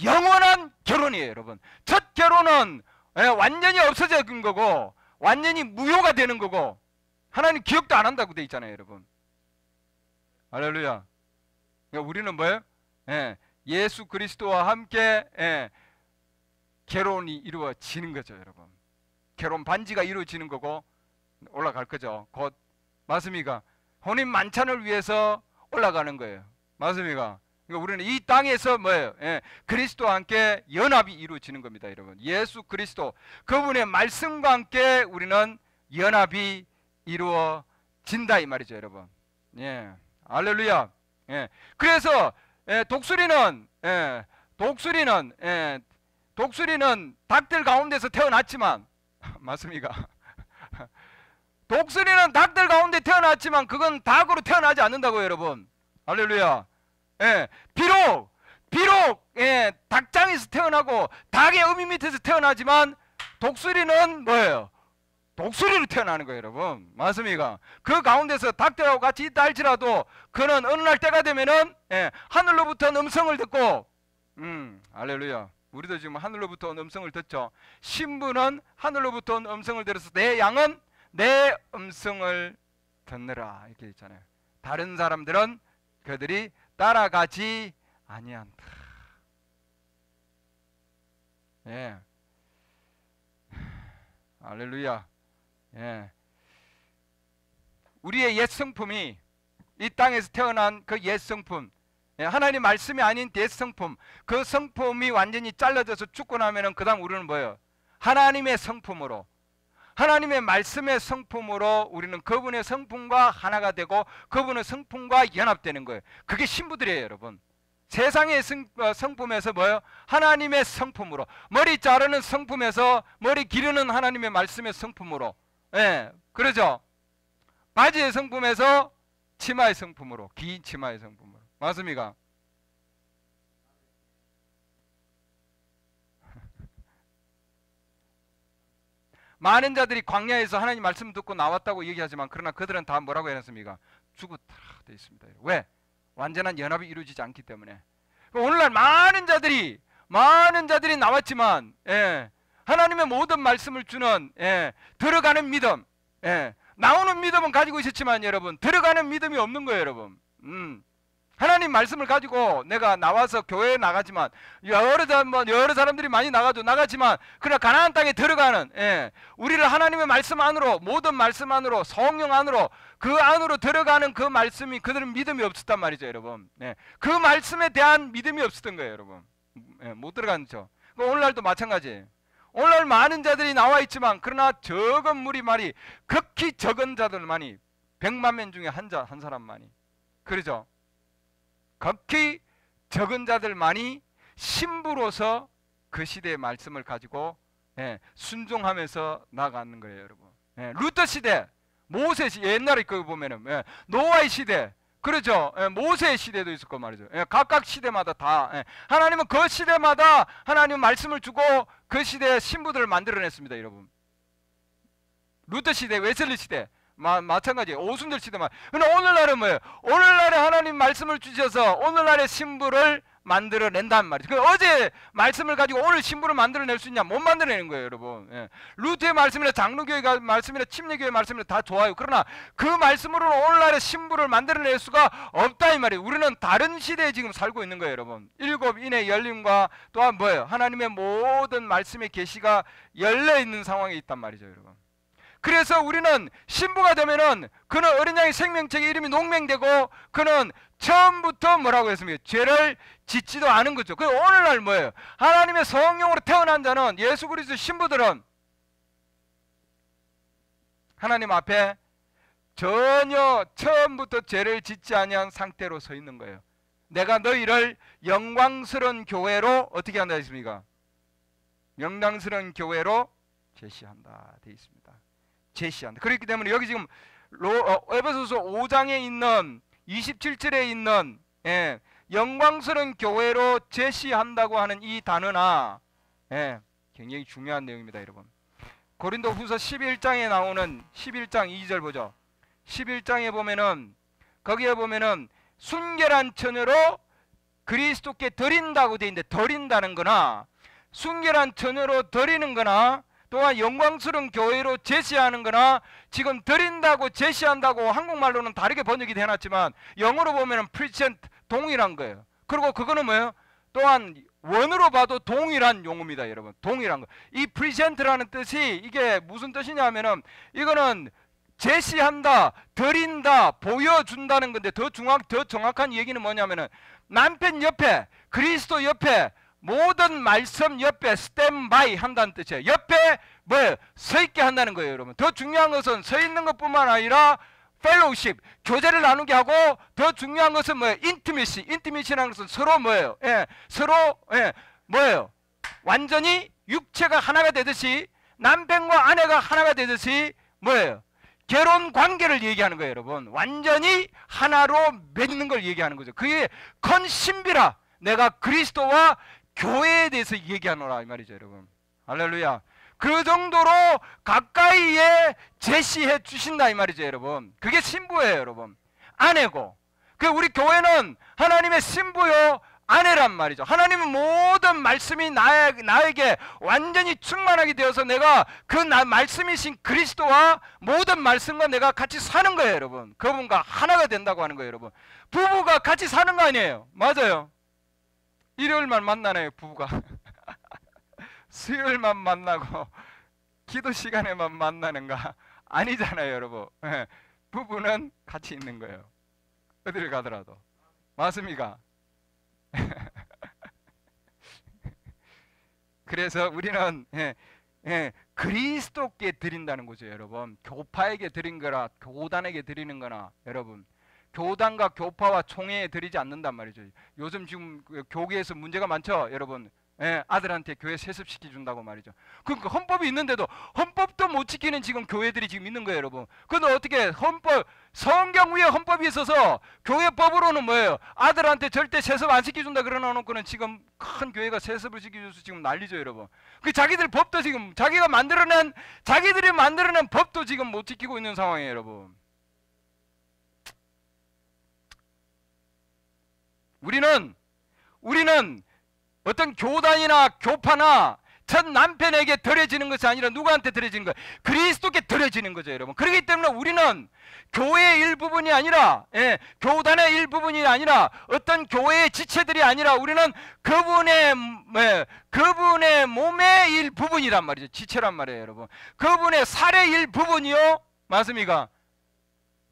영원한 결혼이에요, 여러분. 첫 결혼은 완전히 없어진 거고 완전히 무효가 되는 거고 하나님 기억도 안 한다고 돼 있잖아요, 여러분. 할렐루야. 그러니까 우리는 뭐예요? 예수 그리스도와 함께 결혼이 이루어지는 거죠, 여러분. 결혼 반지가 이루어지는 거고 올라갈 거죠. 곧 맞습니까? 혼인 만찬을 위해서 올라가는 거예요. 맞습니까? 그러니까 우리는 이 땅에서 뭐예요? 그리스도와 함께 연합이 이루어지는 겁니다, 여러분. 예수 그리스도 그분의 말씀과 함께 우리는 연합이 이루어진다 이 말이죠, 여러분. 예, 할렐루야. 예, 그래서 독수리는 닭들 가운데서 태어났지만 맞습니까? 독수리는 닭들 가운데 태어났지만 그건 닭으로 태어나지 않는다고요, 여러분. 할렐루야. 비록 닭장에서 태어나고 닭의 어미 밑에서 태어나지만 독수리는 뭐예요? 독수리로 태어나는 거예요, 여러분. 맞습니까? 그 가운데서 닭들하고 같이 있다 할지라도 그는 어느 날 때가 되면은 하늘로부터 음성을 듣고 할렐루야. 우리도 지금 하늘로부터 음성을 듣죠. 신부는 하늘로부터 음성을 들어서 내 양은 내 음성을 듣느라 이렇게 있잖아요. 다른 사람들은 그들이 따라가지 아니한다. 예, 할렐루야. 예, 우리의 옛 성품이 이 땅에서 태어난 그 옛 성품, 하나님 말씀이 아닌 옛 성품, 그 성품이 완전히 잘라져서 죽고 나면은 그 다음 우리는 뭐예요? 하나님의 성품으로, 하나님의 말씀의 성품으로 우리는 그분의 성품과 하나가 되고 그분의 성품과 연합되는 거예요. 그게 신부들이에요, 여러분. 세상의 성품에서 뭐예요? 하나님의 성품으로, 머리 자르는 성품에서 머리 기르는 하나님의 말씀의 성품으로, 그러죠? 바지의 성품에서 치마의 성품으로, 긴 치마의 성품으로. 맞습니까? 많은 자들이 광야에서 하나님 말씀 듣고 나왔다고 얘기하지만 그러나 그들은 다 뭐라고 해놨습니까? 죽었다 되어 있습니다. 왜? 완전한 연합이 이루어지지 않기 때문에. 오늘날 많은 자들이 나왔지만 하나님의 모든 말씀을 주는 들어가는 믿음, 나오는 믿음은 가지고 있었지만 여러분 들어가는 믿음이 없는 거예요, 여러분. 하나님 말씀을 가지고 내가 나와서 교회에 나가지만 여러 사람들이 많이 나가지만 그러나 가나안 땅에 들어가는 우리를 하나님의 말씀 안으로, 모든 말씀 안으로, 성령 안으로, 그 안으로 들어가는 그 말씀이 그들은 믿음이 없었단 말이죠, 여러분. 그 말씀에 대한 믿음이 없었던 거예요, 여러분. 못 들어가는 죠. 오늘날도 마찬가지예요. 오늘날 많은 자들이 나와 있지만 그러나 적은 무리만이, 극히 적은 자들만이, 100만 명 중에 한 사람만이, 그러죠. 극히 적은 자들만이 신부로서 그 시대의 말씀을 가지고 순종하면서 나가는 거예요, 여러분. 루터 시대, 모세 시대, 옛날에 그거 보면은 노아의 시대, 그렇죠. 모세의 시대도 있었고 말이죠. 각각 시대마다 다 하나님은 그 시대마다 하나님 말씀을 주고 그 시대의 신부들을 만들어냈습니다, 여러분. 루터 시대, 웨슬리 시대 마찬가지예요. 오순절 시대만. 근데 오늘날은 뭐예요? 오늘날에 하나님 말씀을 주셔서 오늘날의 신부를 만들어낸단 말이죠. 어제 말씀을 가지고 오늘 신부를 만들어낼 수 있냐? 못 만들어내는 거예요, 여러분. 루트의 말씀이나 장로교회 말씀이나 침례교회 말씀이나 다 좋아요. 그러나 그 말씀으로는 오늘날의 신부를 만들어낼 수가 없다 이 말이에요. 우리는 다른 시대에 지금 살고 있는 거예요, 여러분. 일곱인의 열림과 또한 뭐예요? 하나님의 모든 말씀의 계시가 열려 있는 상황에 있단 말이죠, 여러분. 그래서 우리는 신부가 되면은 그는 어린 양의 생명책의 이름이 농명되고 그는 처음부터 뭐라고 했습니까? 죄를 짓지도 않은 거죠. 그 오늘날 뭐예요? 하나님의 성령으로 태어난 자는, 예수 그리스도 신부들은 하나님 앞에 전혀 처음부터 죄를 짓지 아니한 상태로 서 있는 거예요. 내가 너희를 영광스러운 교회로 어떻게 한다 했습니까? 영광스러운 교회로 제시한다 돼 있습니다. 제시한다. 그렇기 때문에 여기 지금 에베소서 5장에 있는 27절에 있는 영광스러운 교회로 제시한다고 하는 이 단어나 굉장히 중요한 내용입니다, 여러분. 고린도후서 11장에 나오는 11장 2절 보죠. 11장에 보면은 거기에 보면은 순결한 처녀로 그리스도께 드린다고 되어 있는데, 드린다는 거나 순결한 처녀로 드리는 거나 또한 영광스러운 교회로 제시하는 거나, 지금 드린다고 제시한다고 한국말로는 다르게 번역이 되어놨지만 영어로 보면은 present 동일한 거예요. 그리고 그거는 뭐예요? 또한 원어로 봐도 동일한 용어입니다, 여러분. 동일한 거. 이 present라는 뜻이 이게 무슨 뜻이냐 하면은 이거는 제시한다, 드린다, 보여준다는 건데, 더 정확한 얘기는 뭐냐면은 남편 옆에, 그리스도 옆에, 모든 말씀 옆에 스탠바이 한다는 뜻이에요. 옆에 뭐 서 있게 한다는 거예요, 여러분. 더 중요한 것은 서 있는 것뿐만 아니라 펠로우십, 교제를 나누게 하고, 더 중요한 것은 뭐예요? 인티미시라는 것은 서로 뭐예요? 서로 뭐예요? 완전히 육체가 하나가 되듯이, 남편과 아내가 하나가 되듯이 뭐예요? 결혼 관계를 얘기하는 거예요, 여러분. 완전히 하나로 맺는 걸 얘기하는 거죠. 그게 큰 신비라. 내가 그리스도와 교회에 대해서 얘기하노라 이 말이죠, 여러분. 할렐루야. 그 정도로 가까이에 제시해 주신다 이 말이죠, 여러분. 그게 신부예요, 여러분. 아내고, 그 우리 교회는 하나님의 신부요 아내란 말이죠. 하나님은 모든 말씀이 나에게 완전히 충만하게 되어서 내가 그 말씀이신 그리스도와 모든 말씀과 내가 같이 사는 거예요, 여러분. 그분과 하나가 된다고 하는 거예요, 여러분. 부부가 같이 사는 거 아니에요. 맞아요. 일요일만 만나네요, 부부가. 수요일만 만나고 기도 시간에만 만나는가? 아니잖아요, 여러분. 부부는 같이 있는 거예요, 어디를 가더라도. 맞습니까? 그래서 우리는 그리스도께 드린다는 거죠, 여러분. 교파에게 드린 거라 교단에게 드리는 거나, 여러분, 교단과 교파와 총회에 드리지 않는단 말이죠. 요즘 지금 교계에서 문제가 많죠, 여러분. 아들한테 교회 세습시켜 준다고 말이죠. 그러니까 헌법이 있는데도 헌법도 못 지키는 지금 교회들이 지금 있는 거예요, 여러분. 근데 어떻게 성경 위에 헌법이 있어서 교회법으로는 뭐예요? 아들한테 절대 세습 안 시켜준다 그러놓고는 지금 큰 교회가 세습을 시켜줘서 지금 난리죠, 여러분. 그 자기들 법도 지금 자기들이 만들어낸 법도 지금 못 지키고 있는 상황이에요, 여러분. 우리는 어떤 교단이나 교파나 첫 남편에게 드려지는 것이 아니라 누구한테 드려지는 거예요? 그리스도께 드려지는 거죠, 여러분. 그렇기 때문에 우리는 교회의 일부분이 아니라, 교단의 일부분이 아니라, 어떤 교회의 지체들이 아니라, 우리는 그분의 몸의 일부분이란 말이죠. 지체란 말이에요, 여러분. 그분의 살의 일부분이요, 맞습니까?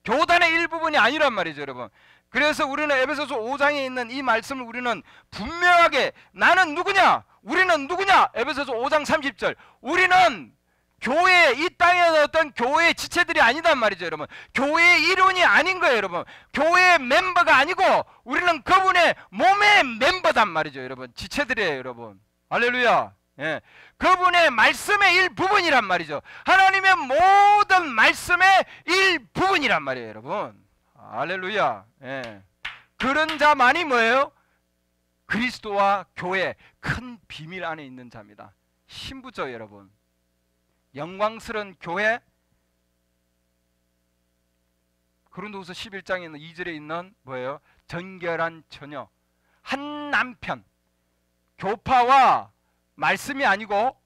교단의 일부분이 아니란 말이죠, 여러분. 그래서 우리는 에베소서 5장에 있는 이 말씀을 우리는 분명하게, 나는 누구냐? 우리는 누구냐? 에베소서 5장 30절. 우리는 교회, 이 땅에 어떤 교회의 지체들이 아니단 말이죠, 여러분. 교회의 일원이 아닌 거예요, 여러분. 교회의 멤버가 아니고 우리는 그분의 몸의 멤버단 말이죠, 여러분. 지체들이에요, 여러분. 할렐루야. 그분의 말씀의 일부분이란 말이죠. 하나님의 모든 말씀의 일부분이란 말이에요, 여러분. 할렐루야. 그런 자만이 뭐예요? 그리스도와 교회 큰 비밀 안에 있는 자입니다. 신부죠, 여러분. 영광스러운 교회. 고린도후서 11장에 있는 2절에 있는 뭐예요? 정결한 처녀, 한 남편. 교파와 말씀이 아니고,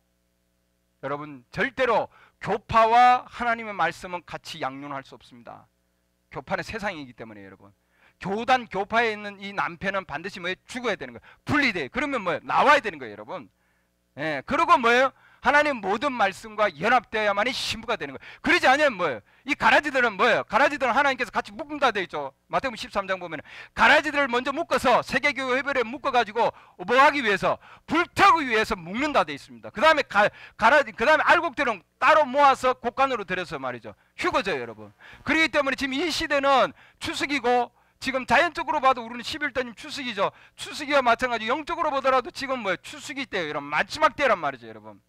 여러분, 절대로 교파와 하나님의 말씀은 같이 양존할 수 없습니다. 교파는 세상이기 때문에, 여러분. 교단 교파에 있는 이 남편은 반드시 뭐예요? 죽어야 되는 거예요. 분리돼. 그러면 뭐예요? 나와야 되는 거예요, 여러분. 그리고 뭐예요? 하나님 모든 말씀과 연합되어야만이 신부가 되는 거예요. 그러지 않으면 뭐예요? 이 가라지들은 뭐예요? 가라지들은 하나님께서 같이 묶는다 되어 있죠. 마태복음 13장 보면 가라지들을 먼저 묶어서 세계교회 회별에 묶어가지고 뭐 하기 위해서? 불태우기 위해서 묶는다 되어 있습니다. 그 다음에 그 다음에 알곡들은 따로 모아서 곡간으로 들여서 말이죠. 휴거져요, 여러분. 그렇기 때문에 지금 이 시대는 추석이고, 지금 자연적으로 봐도 우리는 11대님 추석이죠. 추석이와 마찬가지. 영적으로 보더라도 지금 뭐예요? 추석이 때예요, 여러분. 마지막 때란 말이죠, 여러분.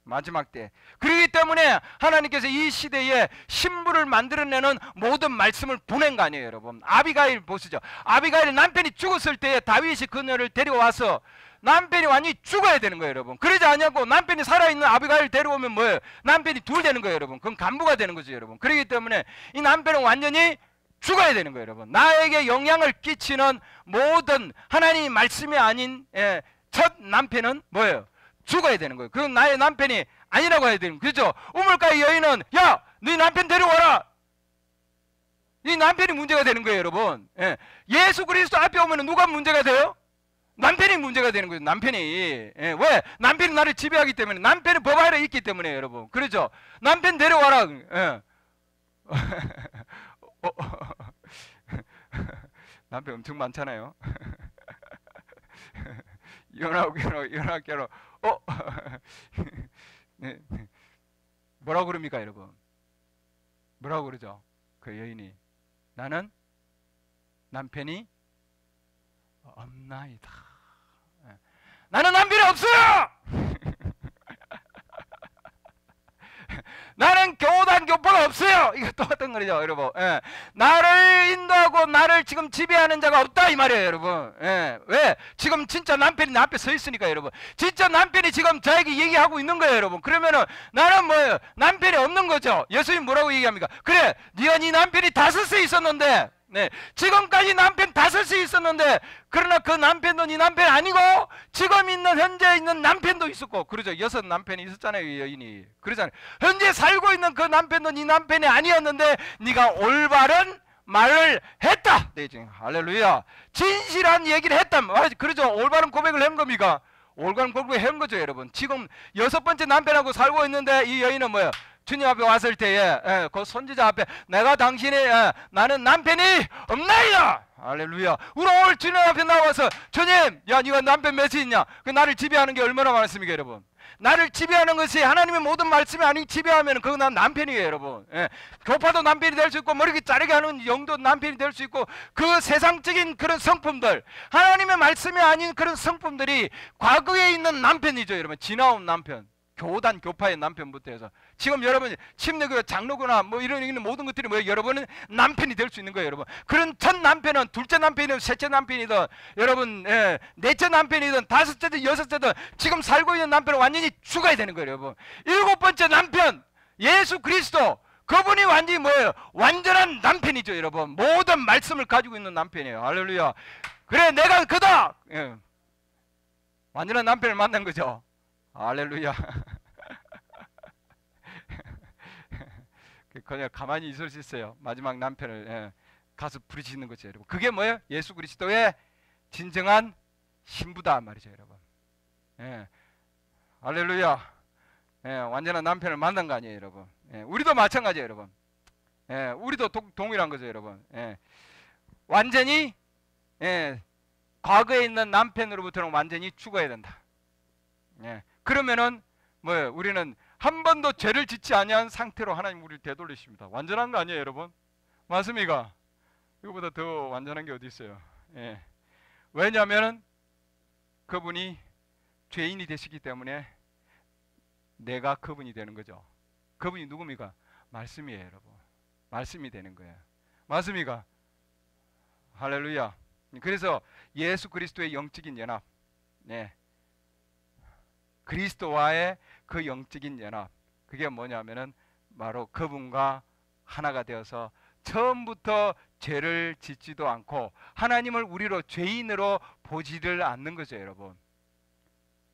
마지막 때. 그렇기 때문에 하나님께서 이 시대에 신부를 만들어내는 모든 말씀을 보낸 거 아니에요, 여러분. 아비가일 보시죠. 아비가일 남편이 죽었을 때에 다윗이 그녀를 데려와서 남편이 완전히 죽어야 되는 거예요, 여러분. 그러지 않냐고 남편이 살아있는 아비가일 데려오면 뭐예요? 남편이 둘 되는 거예요, 여러분. 그건 간부가 되는 거죠, 여러분. 그렇기 때문에 이 남편은 완전히 죽어야 되는 거예요, 여러분. 나에게 영향을 끼치는 모든 하나님의 말씀이 아닌 첫 남편은 뭐예요? 죽어야 되는 거예요. 그건 나의 남편이 아니라고 해야 되는 거예요. 그렇죠? 우물가의 여인은 야, 네 남편 데려와라. 이 남편이 문제가 되는 거예요, 여러분. 예수 그리스도 앞에 오면 누가 문제가 돼요? 남편이 문제가 되는 거예요. 남편이. 왜? 남편이 나를 지배하기 때문에. 남편은 법 아래 있기 때문에, 여러분. 그렇죠? 남편 데려와라. 남편 엄청 많잖아요. 연하 결혼. 네. 뭐라고 그럽니까, 여러분? 뭐라고 그러죠? 그 여인이 나는 남편이 없나이다. 나는 남편이 없어요. 나는 교단 교포가 없어요. 이거 똑같은 거죠, 여러분. 나를 인도하고 나를 지금 지배하는 자가 없다 이 말이에요, 여러분. 왜? 지금 진짜 남편이 내 앞에 서 있으니까, 여러분. 진짜 남편이 지금 저에게 얘기하고 있는 거예요, 여러분. 그러면은 나는 뭐예요? 남편이 없는 거죠. 예수님 뭐라고 얘기합니까? 그래, 네가 네 남편이 다섯에 있었는데, 지금까지 남편 다섯이 있었는데, 그러나 그 남편도 네 남편 아니고 지금 있는 현재 있는 남편도 있었고, 그러죠. 6 남편이 있었잖아요, 이 여인이. 그러잖아요. 현재 살고 있는 그 남편도 네 남편이 아니었는데 네가 올바른 말을 했다. 네, 지금 할렐루야. 진실한 얘기를 했다. 그러죠. 올바른 고백을 한 겁니까? 올바른 고백을 한 거죠, 여러분. 지금 6번째 남편하고 살고 있는데 이 여인은 뭐예요? 주님 앞에 왔을 때에 그 선지자 앞에 내가 당신의 나는 남편이 없나이다. 할렐루야. 우리 오늘 주님 앞에 나와서 주님, 야 네가 남편 몇이 있냐? 그 나를 지배하는 게 얼마나 많습니까, 여러분? 나를 지배하는 것이 하나님의 모든 말씀이 아니고 지배하면 그건 난 남편이에요, 여러분. 교파도 남편이 될 수 있고 머리 자르게 하는 영도 남편이 될 수 있고, 그 세상적인 그런 성품들, 하나님의 말씀이 아닌 그런 성품들이 과거에 있는 남편이죠, 여러분. 지나온 남편. 교단 교파의 남편부터 해서 지금 여러분 침례교회 장로거나 뭐 이런 있는 모든 것들이 뭐예요? 여러분은 남편이 될 수 있는 거예요, 여러분. 그런 첫 남편은 둘째 남편이든 셋째 남편이든 여러분 넷째 남편이든 다섯째든 여섯째든 지금 살고 있는 남편은 완전히 죽어야 되는 거예요, 여러분. 7번째 남편 예수 그리스도, 그분이 완전히 뭐예요? 완전한 남편이죠, 여러분. 모든 말씀을 가지고 있는 남편이에요. 할렐루야. 그래, 내가 그다. 완전한 남편을 만난 거죠. 할렐루야. 그냥 가만히 있을 수 있어요. 마지막 남편을 가서 부르짖는 거죠, 여러분. 그게 뭐예요? 예수 그리스도의 진정한 신부다 말이죠, 여러분. 할렐루야. 완전한 남편을 만난 거 아니에요, 여러분. 우리도 마찬가지예요, 여러분. 우리도 동일한 거죠, 여러분. 완전히 과거에 있는 남편으로부터는 완전히 죽어야 된다. 그러면은 뭐예요? 우리는 한 번도 죄를 짓지 아니한 상태로 하나님 우리를 되돌리십니다. 완전한 거 아니에요, 여러분? 맞습니까? 이거보다 더 완전한 게 어디 있어요? 왜냐하면 그분이 죄인이 되시기 때문에 내가 그분이 되는 거죠. 그분이 누굽니까? 말씀이에요, 여러분. 말씀이 되는 거예요. 맞습니까? 할렐루야. 그래서 예수 그리스도의 영적인 연합, 그리스도와의 그 영적인 연합, 그게 뭐냐면은 바로 그분과 하나가 되어서 처음부터 죄를 짓지도 않고 하나님을 우리로 죄인으로 보지를 않는 거죠, 여러분.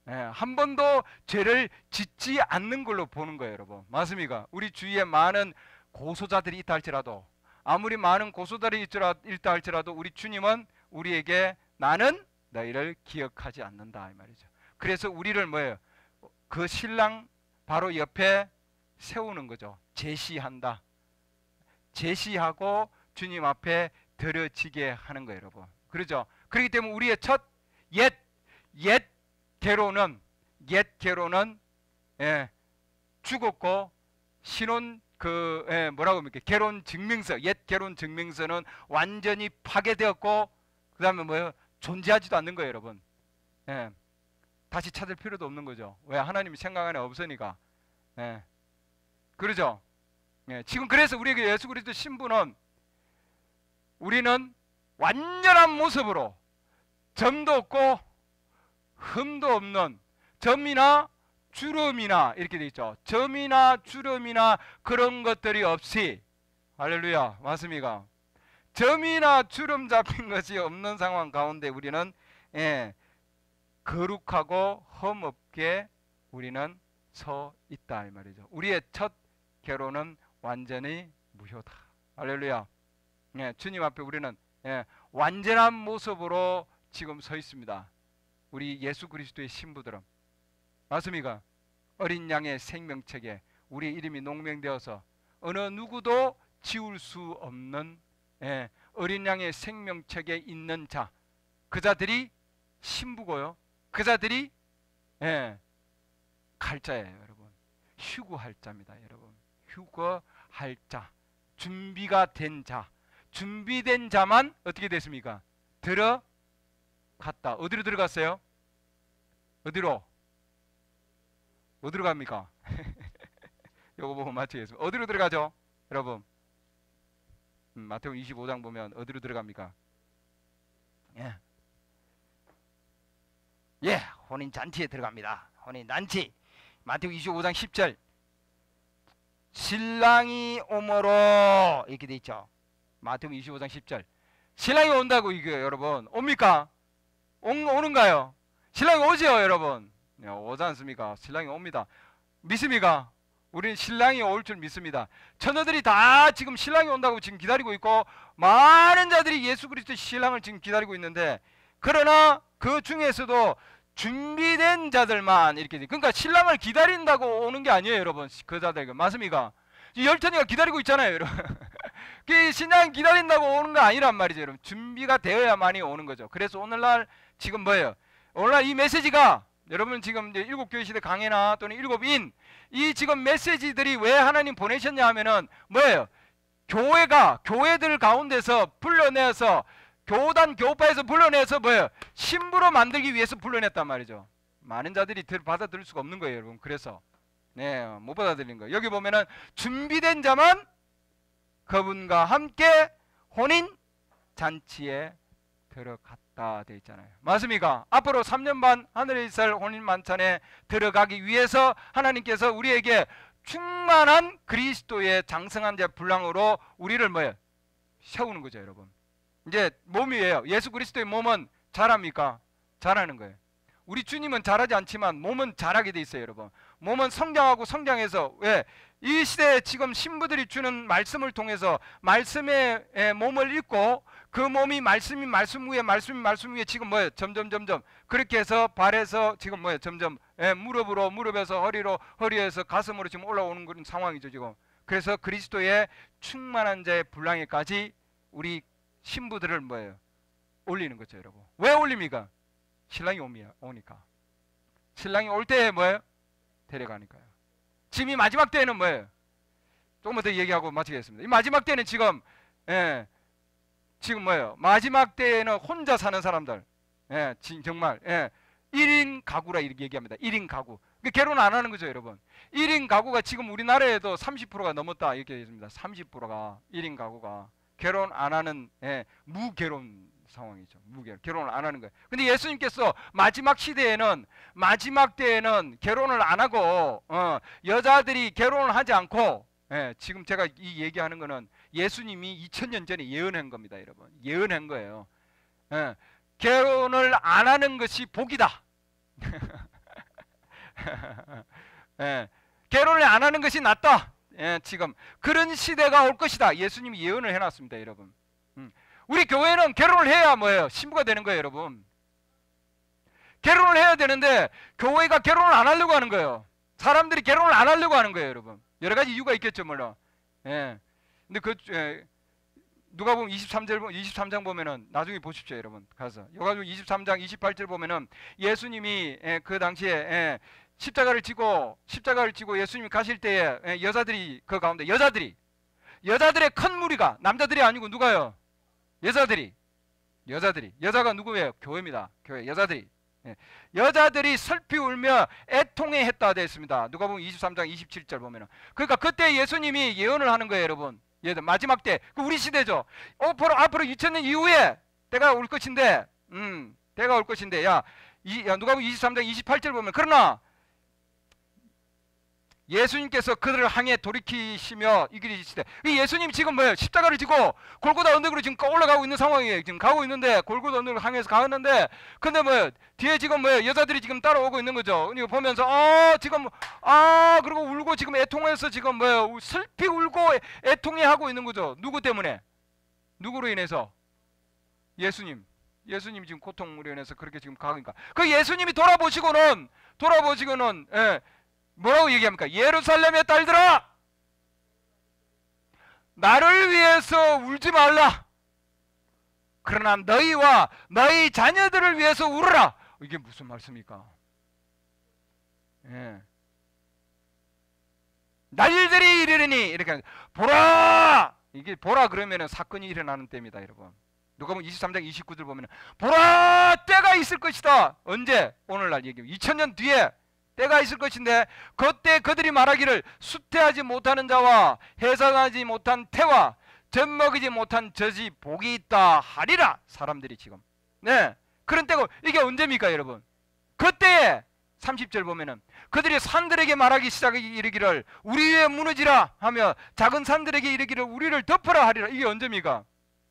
한 번도 죄를 짓지 않는 걸로 보는 거예요, 여러분. 맞습니까? 우리 주위에 많은 고소자들이 있다 할지라도, 아무리 많은 고소자들이 있다 할지라도 우리 주님은 우리에게 나는 너희를 기억하지 않는다 이 말이죠. 그래서 우리를 뭐예요? 그 신랑 바로 옆에 세우는 거죠. 제시한다. 제시하고 주님 앞에 드려지게 하는 거예요, 여러분. 그렇죠? 그렇기 때문에 우리의 첫 옛 결혼은 죽었고, 신혼 뭐라고 합니까? 결혼 증명서, 옛 결혼 증명서는 완전히 파괴되었고, 그 다음에 뭐예요? 존재하지도 않는 거예요, 여러분. 다시 찾을 필요도 없는 거죠. 왜? 하나님이 생각 안에 없으니까. 예. 그러죠? 예. 지금 그래서 우리에게 예수 그리스도 신부는 우리는 완전한 모습으로 점도 없고 흠도 없는 점이나 주름이나 이렇게 돼 있죠. 점이나 주름이나 그런 것들이 없이 할렐루야 맞습니까? 점이나 주름 잡힌 것이 없는 상황 가운데 우리는 거룩하고 흠없게 우리는 서 있다 이 말이죠. 우리의 첫 결혼은 완전히 무효다. 할렐루야. 주님 앞에 우리는 완전한 모습으로 지금 서 있습니다. 우리 예수 그리스도의 신부들은 맞습니까? 어린 양의 생명책에 우리 이름이 농명되어서 어느 누구도 지울 수 없는 어린 양의 생명책에 있는 자, 그 자들이 신부고요. 그 자들이 갈자예요, 여러분. 휴거할 자입니다, 여러분. 휴거할 자, 준비가 된 자, 준비된 자만 어떻게 됐습니까? 들어갔다. 어디로 들어갔어요? 어디로 갑니까? 요거 보고 맞추겠습니다. 어디로 들어가죠, 여러분? 마태복음 25장 보면 어디로 들어갑니까? 혼인 잔치에 들어갑니다. 혼인 잔치. 마태복음 25장 10절. 신랑이 오므로 이렇게 돼 있죠. 마태복음 25장 10절. 신랑이 온다고 이거 여러분 옵니까? 오는가요? 신랑이 오죠, 여러분. 오지 않습니까? 신랑이 옵니다. 믿습니까? 우리는 신랑이 올 줄 믿습니다. 처녀들이 다 지금 신랑이 온다고 지금 기다리고 있고 많은 자들이 예수 그리스도의 신랑을 지금 기다리고 있는데 그러나 그 중에서도 준비된 자들만 이렇게 그러니까 신랑을 기다린다고 오는 게 아니에요, 여러분. 그 자들 맞습니까? 열천이가 기다리고 있잖아요, 여러분. 그 신랑 기다린다고 오는 거 아니란 말이죠, 여러분. 준비가 되어야만이 오는 거죠. 그래서 오늘날 지금 뭐예요? 오늘날 이 메시지가 여러분 지금 이제 일곱 교회 시대 강해나 또는 일곱인 이 지금 메시지들이 왜 하나님 보내셨냐 하면은 뭐예요? 교회들 가운데서 불러내서 교단 교파에서 불러내서 뭐예요? 신부로 만들기 위해서 불러냈단 말이죠. 많은 자들이 받아들일 수가 없는 거예요, 여러분. 그래서 못 받아들이는 거예요. 여기 보면은 준비된 자만 그분과 함께 혼인 잔치에 들어갔다 돼 있잖아요. 맞습니까? 앞으로 3년 반 하늘에 있을 혼인 만찬에 들어가기 위해서 하나님께서 우리에게 충만한 그리스도의 장성한 자 분량으로 우리를 뭐예요? 세우는 거죠, 여러분. 이제 몸이에요. 예수 그리스도의 몸은 잘합니까? 잘하는 거예요. 우리 주님은 잘하지 않지만 몸은 잘하게 돼 있어요, 여러분. 몸은 성장하고 성장해서 왜? 이 시대에 지금 신부들이 주는 말씀을 통해서 말씀의 몸을 읽고 그 몸이 말씀 위에 지금 뭐예요? 점점 그렇게 해서 발에서 지금 뭐예요? 점점 무릎으로 무릎에서 허리에서 가슴으로 지금 올라오는 그런 상황이죠, 지금. 그래서 그리스도의 충만한 자의 분량에까지 우리 신부들을 뭐예요? 올리는 거죠, 여러분. 왜 올립니까? 신랑이 오니까. 신랑이 올 때 뭐예요? 데려가니까요. 지금 이 마지막 때에는 뭐예요? 조금만 더 얘기하고 마치겠습니다. 이 마지막 때는 지금 지금 뭐예요? 마지막 때에는 혼자 사는 사람들, 정말 1인 가구라 이렇게 얘기합니다. 1인 가구. 결혼 안 하는 거죠, 여러분. 1인 가구가 지금 우리나라에도 30%가 넘었다 이렇게 얘기했습니다. 30%가 1인 가구가 결혼 안 하는 무결혼 상황이죠. 결혼을 안 하는 거예요. 근데 예수님께서 마지막 시대에는 마지막 때에는 결혼을 안 하고 여자들이 결혼을 하지 않고 지금 제가 이 얘기하는 거는 예수님이 2000년 전에 예언한 겁니다, 여러분. 예언한 거예요. 결혼을 안 하는 것이 복이다. 결혼을 안 하는 것이 낫다. 지금 그런 시대가 올 것이다. 예수님이 예언을 해놨습니다, 여러분. 우리 교회는 결혼을 해야 뭐예요? 신부가 되는 거예요, 여러분. 결혼을 해야 되는데 교회가 결혼을 안 하려고 하는 거예요. 사람들이 결혼을 안 하려고 하는 거예요, 여러분. 여러 가지 이유가 있겠죠, 물론. 근데 누가복음 23장 보면은 나중에 보십시오, 여러분. 가서 여가지고 23장 28절 보면은 예수님이 그 당시에 십자가를 지고 예수님이 가실 때에 여자들이 그 가운데 여자들의 큰 무리가 남자들이 아니고 누가요? 여자가 누구예요? 교회입니다. 교회 여자들이 예. 여자들이 슬피 울며 애통해 했다 되어 있습니다. 누가복음 23장 27절 보면은. 그러니까 그때 예수님이 예언을 하는 거예요, 여러분. 마지막 때, 그 우리 시대죠. 앞으로 2000년 이후에 때가 올 것인데, 때가 올 것인데, 누가복음 23장 28절 보면, 그러나 예수님께서 그들을 향해 돌이키시며 이르시되, 예수님 지금 뭐예요? 십자가를 지고 골고다 언덕으로 지금 올라가고 있는 상황이에요. 지금 가고 있는데, 골고다 언덕을 향해서 가는데, 근데 뭐예요? 뒤에 지금 뭐예요? 여자들이 지금 따라오고 있는 거죠. 이거 보면서 지금 그리고 울고 지금 애통해서 지금 뭐예요? 슬피 울고 애통해 하고 있는 거죠. 누구 때문에? 누구로 인해서? 예수님 지금 고통으로 인해서 그렇게 지금 가니까, 그 예수님이 돌아보시고는 뭐라고 얘기합니까? 예루살렘의 딸들아, 나를 위해서 울지 말라. 그러나 너희와 너희 자녀들을 위해서 울어라. 이게 무슨 말씀입니까? 예. 날들이 이르리니, 이렇게 보라. 이게 보라 그러면은 사건이 일어나는 때입니다, 여러분. 누가복음 23장 29절 보면은 보라, 때가 있을 것이다. 언제? 오늘날 얘기해요. 2000년 뒤에 때가 있을 것인데, 그때 그들이 말하기를 수태하지 못하는 자와 해산하지 못한 태와 젖먹이지 못한 젖이 복이 있다 하리라. 사람들이 지금 그런 때고, 이게 언제입니까, 여러분? 그때에 30절 보면은 그들이 산들에게 말하기 시작하기 이르기를 우리 위에 무너지라 하며 작은 산들에게 이르기를 우리를 덮어라 하리라. 이게 언제입니까?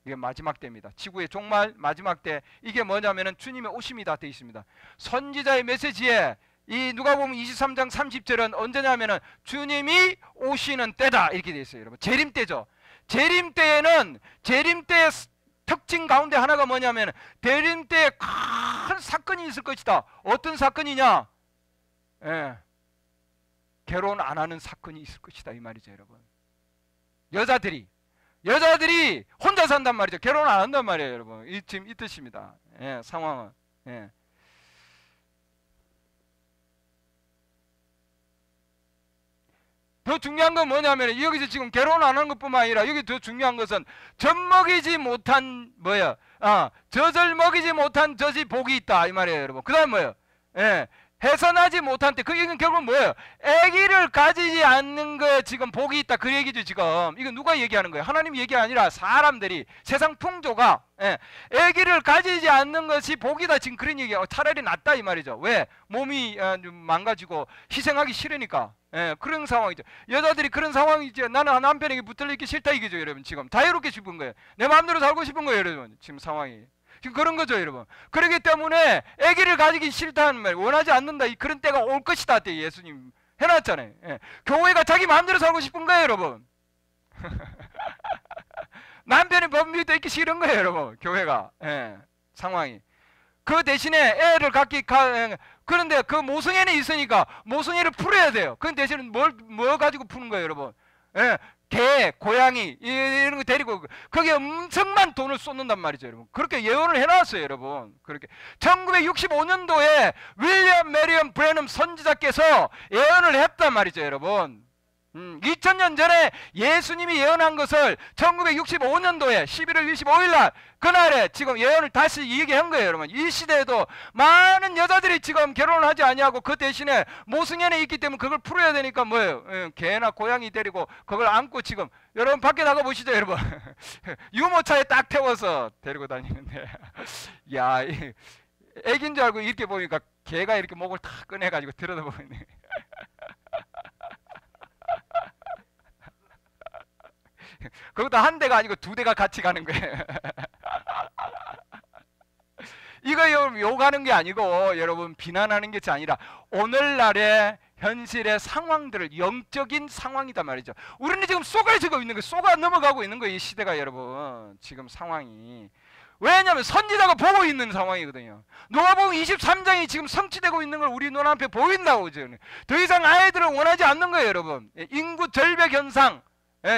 이게 마지막 때입니다. 지구의 종말 마지막 때. 이게 뭐냐면은 주님의 오심이다 되어 있습니다. 선지자의 메시지에 이 누가복음 23장 30절은 언제냐면은 주님이 오시는 때다 이렇게 되어 있어요, 여러분. 재림 때죠. 재림 때에는, 재림 때의 특징 가운데 하나가 뭐냐면, 재림 때에 큰 사건이 있을 것이다. 어떤 사건이냐? 결혼 안 하는 사건이 있을 것이다 이 말이죠, 여러분. 여자들이 혼자 산단 말이죠. 결혼 안 한단 말이에요, 여러분. 지금 이 뜻입니다. 상황은. 더 중요한 건 뭐냐면, 여기서 지금 결혼 안 하는 것뿐만 아니라, 여기 더 중요한 것은 젖먹이지 못한 젖을 먹이지 못한 젖이 복이 있다 이 말이에요, 여러분. 그 다음 뭐예요? 해산하지 못한 때, 이건 결국 뭐예요? 아기를 가지지 않는 거에 지금 복이 있다 그 얘기죠. 지금 이건 누가 얘기하는 거예요? 하나님 얘기가 아니라 사람들이, 세상 풍조가 아기를 가지지 않는 것이 복이다 지금 그런 얘기예요. 차라리 낫다 이 말이죠. 왜? 몸이 망가지고 희생하기 싫으니까. 그런 상황이죠. 여자들이 그런 상황이죠. 나는 남편에게 붙들려 있기 싫다 이거죠, 여러분. 지금 자유롭게 싶은 거예요. 내 마음대로 살고 싶은 거예요, 여러분. 지금 상황이 지금 그런 거죠, 여러분. 그렇기 때문에 아기를 가지기 싫다는 말, 원하지 않는다, 그런 때가 올 것이다 때 예수님 해놨잖아요. 교회가 자기 마음대로 살고 싶은 거예요, 여러분. 남편의 법 밑에 있기 싫은 거예요, 여러분. 교회가 상황이. 그 대신에 애를 그런데 그 모성애는 있으니까 모성애를 풀어야 돼요. 그 대신에 뭘 가지고 푸는 거예요, 여러분? 개, 고양이 이런 거 데리고 거기에 엄청난 돈을 쏟는단 말이죠, 여러분. 그렇게 예언을 해놨어요, 여러분. 그렇게 1965년도에 윌리엄 메리엄 브래넘 선지자께서 예언을 했단 말이죠, 여러분. 2000년 전에 예수님이 예언한 것을 1965년도에 11월 25일 날 그날에 지금 예언을 다시 얘기한 거예요, 여러분. 이 시대에도 많은 여자들이 지금 결혼을 하지 아니하고 그 대신에 모승연에 있기 때문에 그걸 풀어야 되니까 뭐예요? 개나 고양이 데리고 그걸 안고 지금 여러분 밖에 나가 보시죠, 여러분. 유모차에 딱 태워서 데리고 다니는데 야, 애기인 줄 알고 이렇게 보니까 개가 이렇게 목을 탁 꺼내가지고 들여다보네. 그것도 한 대가 아니고 두 대가 같이 가는 거예요. 이거 욕하는 게 아니고 여러분 비난하는 것이 아니라 오늘날의 현실의 상황들을, 영적인 상황이다 말이죠. 우리는 지금 쏘가지고 있는 거예요. 쏘가 넘어가고 있는 거예요, 이 시대가, 여러분. 지금 상황이. 왜냐하면 선지자가 보고 있는 상황이거든요. 누가복음 23장이 지금 성취되고 있는 걸 우리 눈앞에 보인다고. 더 이상 아이들을 원하지 않는 거예요, 여러분. 인구 절벽 현상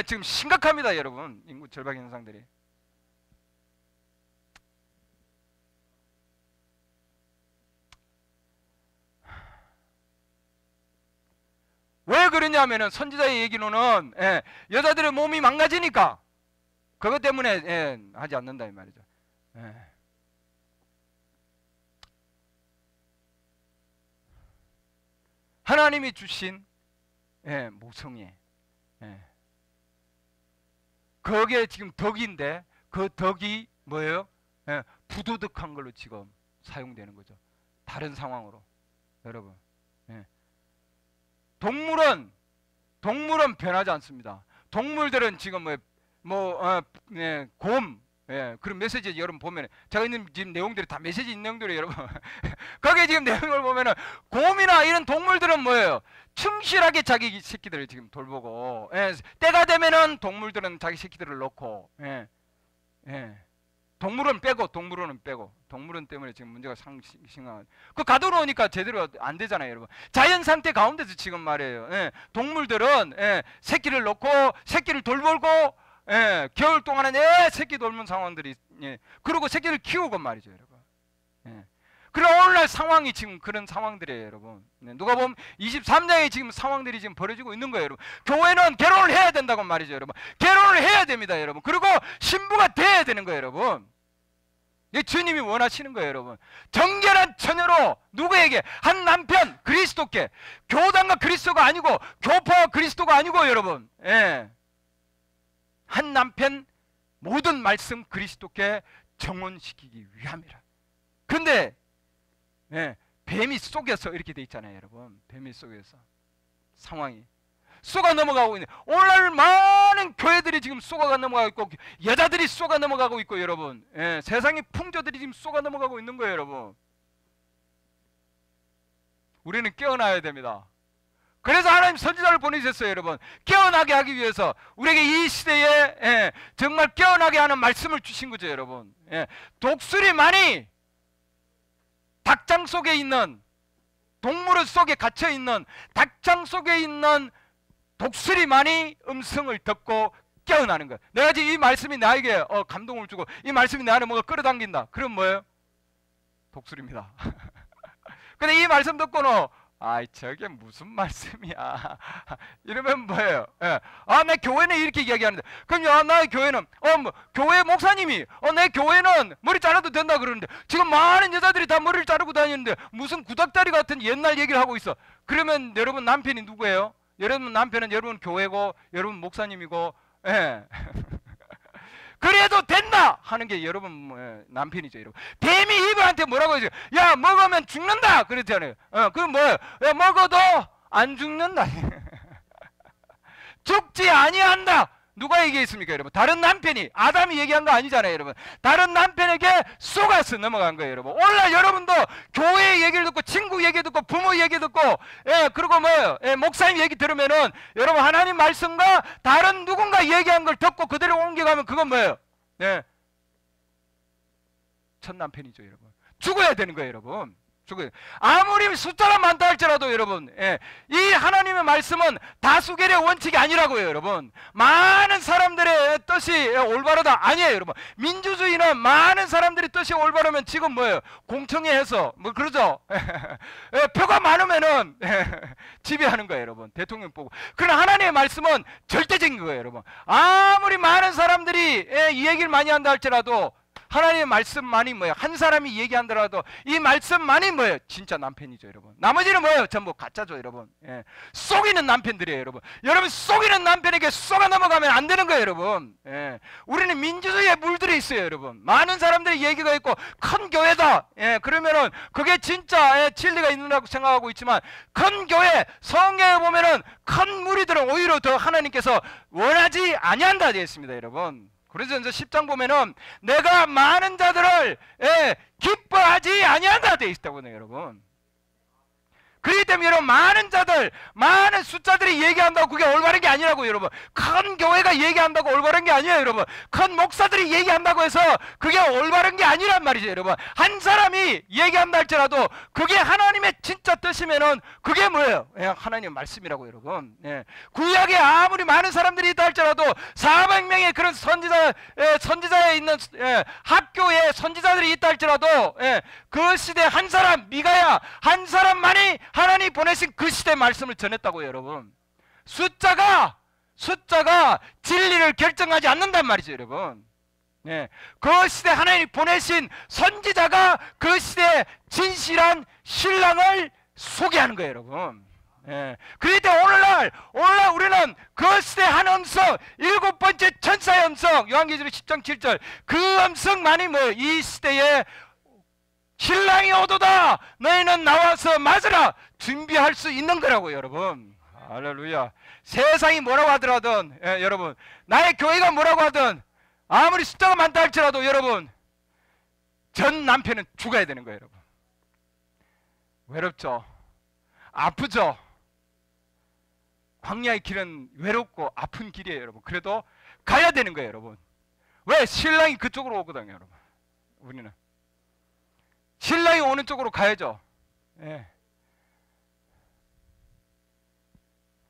지금 심각합니다, 여러분. 인구 절벽 현상들이. 왜 그러냐면은 선지자의 얘기로는 여자들의 몸이 망가지니까 그것 때문에 하지 않는다 이 말이죠. 하나님이 주신 모성애. 거기에 지금 덕인데 그 덕이 뭐예요? 부도덕한 걸로 지금 사용되는 거죠. 다른 상황으로. 여러분, 동물은 변하지 않습니다. 동물들은 지금 곰, 그런 메시지 여러분 보면, 제가 있는 지금 내용들이 다 메시지 있는 내용들이 여러분 거기에 지금 내용을 보면은 곰이나 이런 동물들은 뭐예요? 충실하게 자기 새끼들을 지금 돌보고, 때가 되면은 동물들은 자기 새끼들을 놓고, 동물은 빼고, 동물은 때문에 지금 문제가 심한. 그 가둬놓으니까 제대로 안 되잖아요, 여러분. 자연 상태 가운데서 지금 말이에요. 동물들은 새끼를 놓고 새끼를 돌보고, 겨울 동안에 새끼 돌면 상황들이, 그리고 새끼를 키우고 말이죠, 여러분. 그럼 오늘날 상황이 지금 그런 상황들이에요, 여러분. 누가 보면 23장에 지금 상황들이 지금 벌어지고 있는 거예요, 여러분. 교회는 결혼을 해야 된다고 말이죠, 여러분. 결혼을 해야 됩니다, 여러분. 그리고 신부가 돼야 되는 거예요, 여러분. 주님이 원하시는 거예요, 여러분. 정결한 처녀로 누구에게? 한 남편 그리스도께. 교단과 그리스도가 아니고, 교파와 그리스도가 아니고, 여러분. 한 남편 모든 말씀 그리스도께 정혼시키기 위함이라. 근데 뱀이 속여서 이렇게 돼 있잖아요, 여러분. 뱀이 속여서 상황이 쏘가 넘어가고 있는, 오늘날 많은 교회들이 지금 쏘가 넘어가고 있고, 여자들이 쏘가 넘어가고 있고, 여러분. 세상의 풍조들이 지금 쏘가 넘어가고 있는 거예요, 여러분. 우리는 깨어나야 됩니다. 그래서 하나님 선지자를 보내주셨어요, 여러분. 깨어나게 하기 위해서 우리에게 이 시대에 정말 깨어나게 하는 말씀을 주신 거죠, 여러분. 독수리 많이 닭장 속에 있는, 동물 속에 갇혀 있는 닭장 속에 있는 독수리만이 음성을 듣고 깨어나는 거예요. 내가 지금 이 말씀이 나에게 감동을 주고 이 말씀이 나를 뭔가 끌어당긴다. 그럼 뭐예요? 독수리입니다. 근데 이 말씀 듣고는 저게 무슨 말씀이야 이러면 뭐예요? 내 교회는 이렇게 이야기하는데, 그럼 나의 교회는 교회 목사님이 내 교회는 머리 잘라도 된다 그러는데 지금 많은 여자들이 다 머리를 자르고 다니는데 무슨 구닥다리 같은 옛날 얘기를 하고 있어. 그러면 여러분 남편이 누구예요? 여러분 남편은 여러분 교회고 여러분 목사님이고, 그래도 된다 하는 게 여러분 남편이죠, 여러분. 뱀이 이브한테 뭐라고 해요? 야, 먹으면 죽는다 그랬잖아요. 그럼 뭐예요? 야, 먹어도 안 죽는다. 죽지 아니한다. 누가 얘기했습니까, 여러분? 다른 남편이, 아담이 얘기한 거 아니잖아요, 여러분. 다른 남편에게 속아서 넘어간 거예요, 여러분. 오늘 여러분도 교회 얘기를 듣고, 친구 얘기 듣고, 부모 얘기 듣고, 그리고 뭐예요? 목사님 얘기 들으면은 여러분 하나님 말씀과 다른 누군가 얘기한 걸 듣고 그대로 옮겨가면 그건 뭐예요? 첫 남편이죠, 여러분. 죽어야 되는 거예요, 여러분. 아무리 숫자가 많다 할지라도 여러분, 이 하나님의 말씀은 다수결의 원칙이 아니라고요, 여러분. 많은 사람들의 뜻이 올바르다 아니에요, 여러분. 민주주의는 많은 사람들이 뜻이 올바르면 지금 뭐예요? 공청회에서 뭐 그러죠. 표가 많으면은 지배하는 거예요, 여러분. 대통령 보고. 그러나 하나님의 말씀은 절대적인 거예요, 여러분. 아무리 많은 사람들이 이 얘기를 많이 한다 할지라도 하나님의 말씀만이 뭐예요? 한 사람이 얘기한다라도 이 말씀만이 뭐예요? 진짜 남편이죠, 여러분. 나머지는 뭐예요? 전부 가짜죠, 여러분. 속이는 남편들이에요, 여러분. 여러분 속이는 남편에게 속아 넘어가면 안 되는 거예요, 여러분. 우리는 민주주의에 물들어 있어요, 여러분. 많은 사람들이 얘기가 있고 큰 교회다. 그러면은 그게 진짜 진리가 있는다고 생각하고 있지만, 큰 교회 성경에 보면은 큰 무리들은 오히려 더 하나님께서 원하지 아니한다 되어 있습니다, 여러분. 그래서 이제 10장 보면은 내가 많은 자들을 기뻐하지 아니한다 되어 있다고요, 여러분. 그렇기 때문에 여러분, 많은 자들, 많은 숫자들이 얘기한다고 그게 올바른 게 아니라고요, 여러분. 큰 교회가 얘기한다고 올바른 게 아니에요, 여러분. 큰 목사들이 얘기한다고 해서 그게 올바른 게 아니란 말이죠, 여러분. 한 사람이 얘기한다 할지라도 그게 하나님의 진짜 뜻이면은 그게 뭐예요? 하나님의 말씀이라고, 여러분. 구약에 아무리 많은 사람들이 있다 할지라도 400명의 그런 선지자에 있는 학교에 선지자들이 있다 할지라도 그 시대 한 사람, 미가야 한 사람만이 하나님이 보내신 그 시대 말씀을 전했다고요, 여러분. 숫자가 진리를 결정하지 않는단 말이죠, 여러분. 그 시대 하나님이 보내신 선지자가 그 시대의 진실한 신랑을 소개하는 거예요, 여러분. 예. 그럴 때 오늘날 우리는 그 시대 한 음성, 7번째 천사의 음성, 요한계시록 10장 7절, 그 음성만이 뭐 이 시대에 신랑이 오도다, 너희는 나와서 맞으라, 준비할 수 있는 거라고. 여러분, 할렐루야. 세상이 뭐라고 하더라든, 여러분, 나의 교회가 뭐라고 하든, 아무리 숫자가 많다 할지라도 여러분, 전 남편은 죽어야 되는 거예요. 여러분, 외롭죠, 아프죠. 광야의 길은 외롭고 아픈 길이에요. 여러분, 그래도 가야 되는 거예요. 여러분, 왜? 신랑이 그쪽으로 오거든요. 여러분, 우리는 신랑이 오는 쪽으로 가야죠. 예.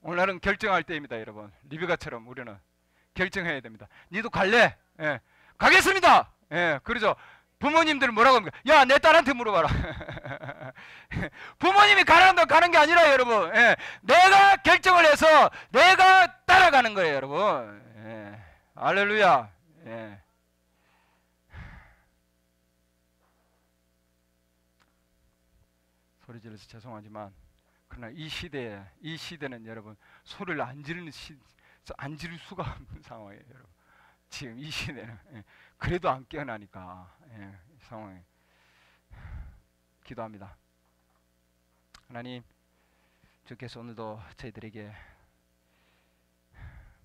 오늘은 결정할 때입니다. 여러분, 리베가처럼 우리는 결정해야 됩니다. 니도 갈래? 예. 가겠습니다. 예. 그러죠. 부모님들 뭐라고 합니까? 야, 내 딸한테 물어봐라. 부모님이 가라는 가는 게 아니라 여러분, 예. 내가 결정을 해서 내가 따라가는 거예요. 여러분, 예. 할렐루야. 예. 소리 질러서 죄송하지만 그러나 이 시대는 여러분, 소리를 안 지를 수가 없는 상황이에요. 여러분, 지금 이 시대는. 예. 그래도 안 깨어나니까. 예. 상황에 기도합니다. 하나님, 주께서 오늘도 저희들에게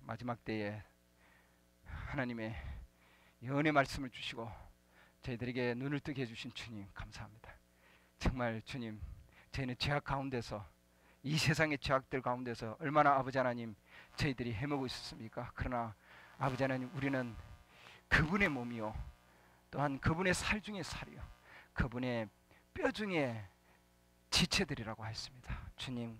마지막 때에 하나님의 연의 말씀을 주시고 저희들에게 눈을 뜨게 해주신 주님 감사합니다. 정말 주님, 저희는 죄악 가운데서, 이 세상의 죄악들 가운데서 얼마나 아버지 하나님 저희들이 헤매고 있었습니까? 그러나 아버지 하나님, 우리는 그분의 몸이요, 또한 그분의 살 중에 살이요, 그분의 뼈 중에 지체들이라고 했습니다. 주님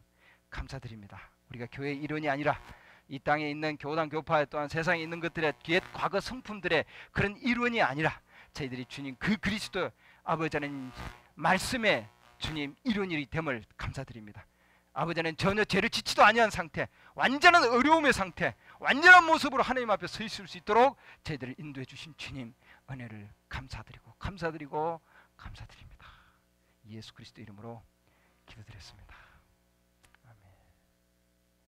감사드립니다. 우리가 교회의 일원이 아니라 이 땅에 있는 교단 교파, 또한 세상에 있는 것들의 옛 과거 성품들의 그런 일원이 아니라 저희들이 주님 그 그리스도 아버지 하나님 말씀에 주님 일원이 됨을 감사드립니다. 아버지는 전혀 죄를 짓지도 아니한 상태, 완전한 어려움의 상태, 완전한 모습으로 하나님 앞에 서 있을 수 있도록 저희들을 인도해 주신 주님 은혜를 감사드립니다. 예수 그리스도 이름으로 기도드렸습니다.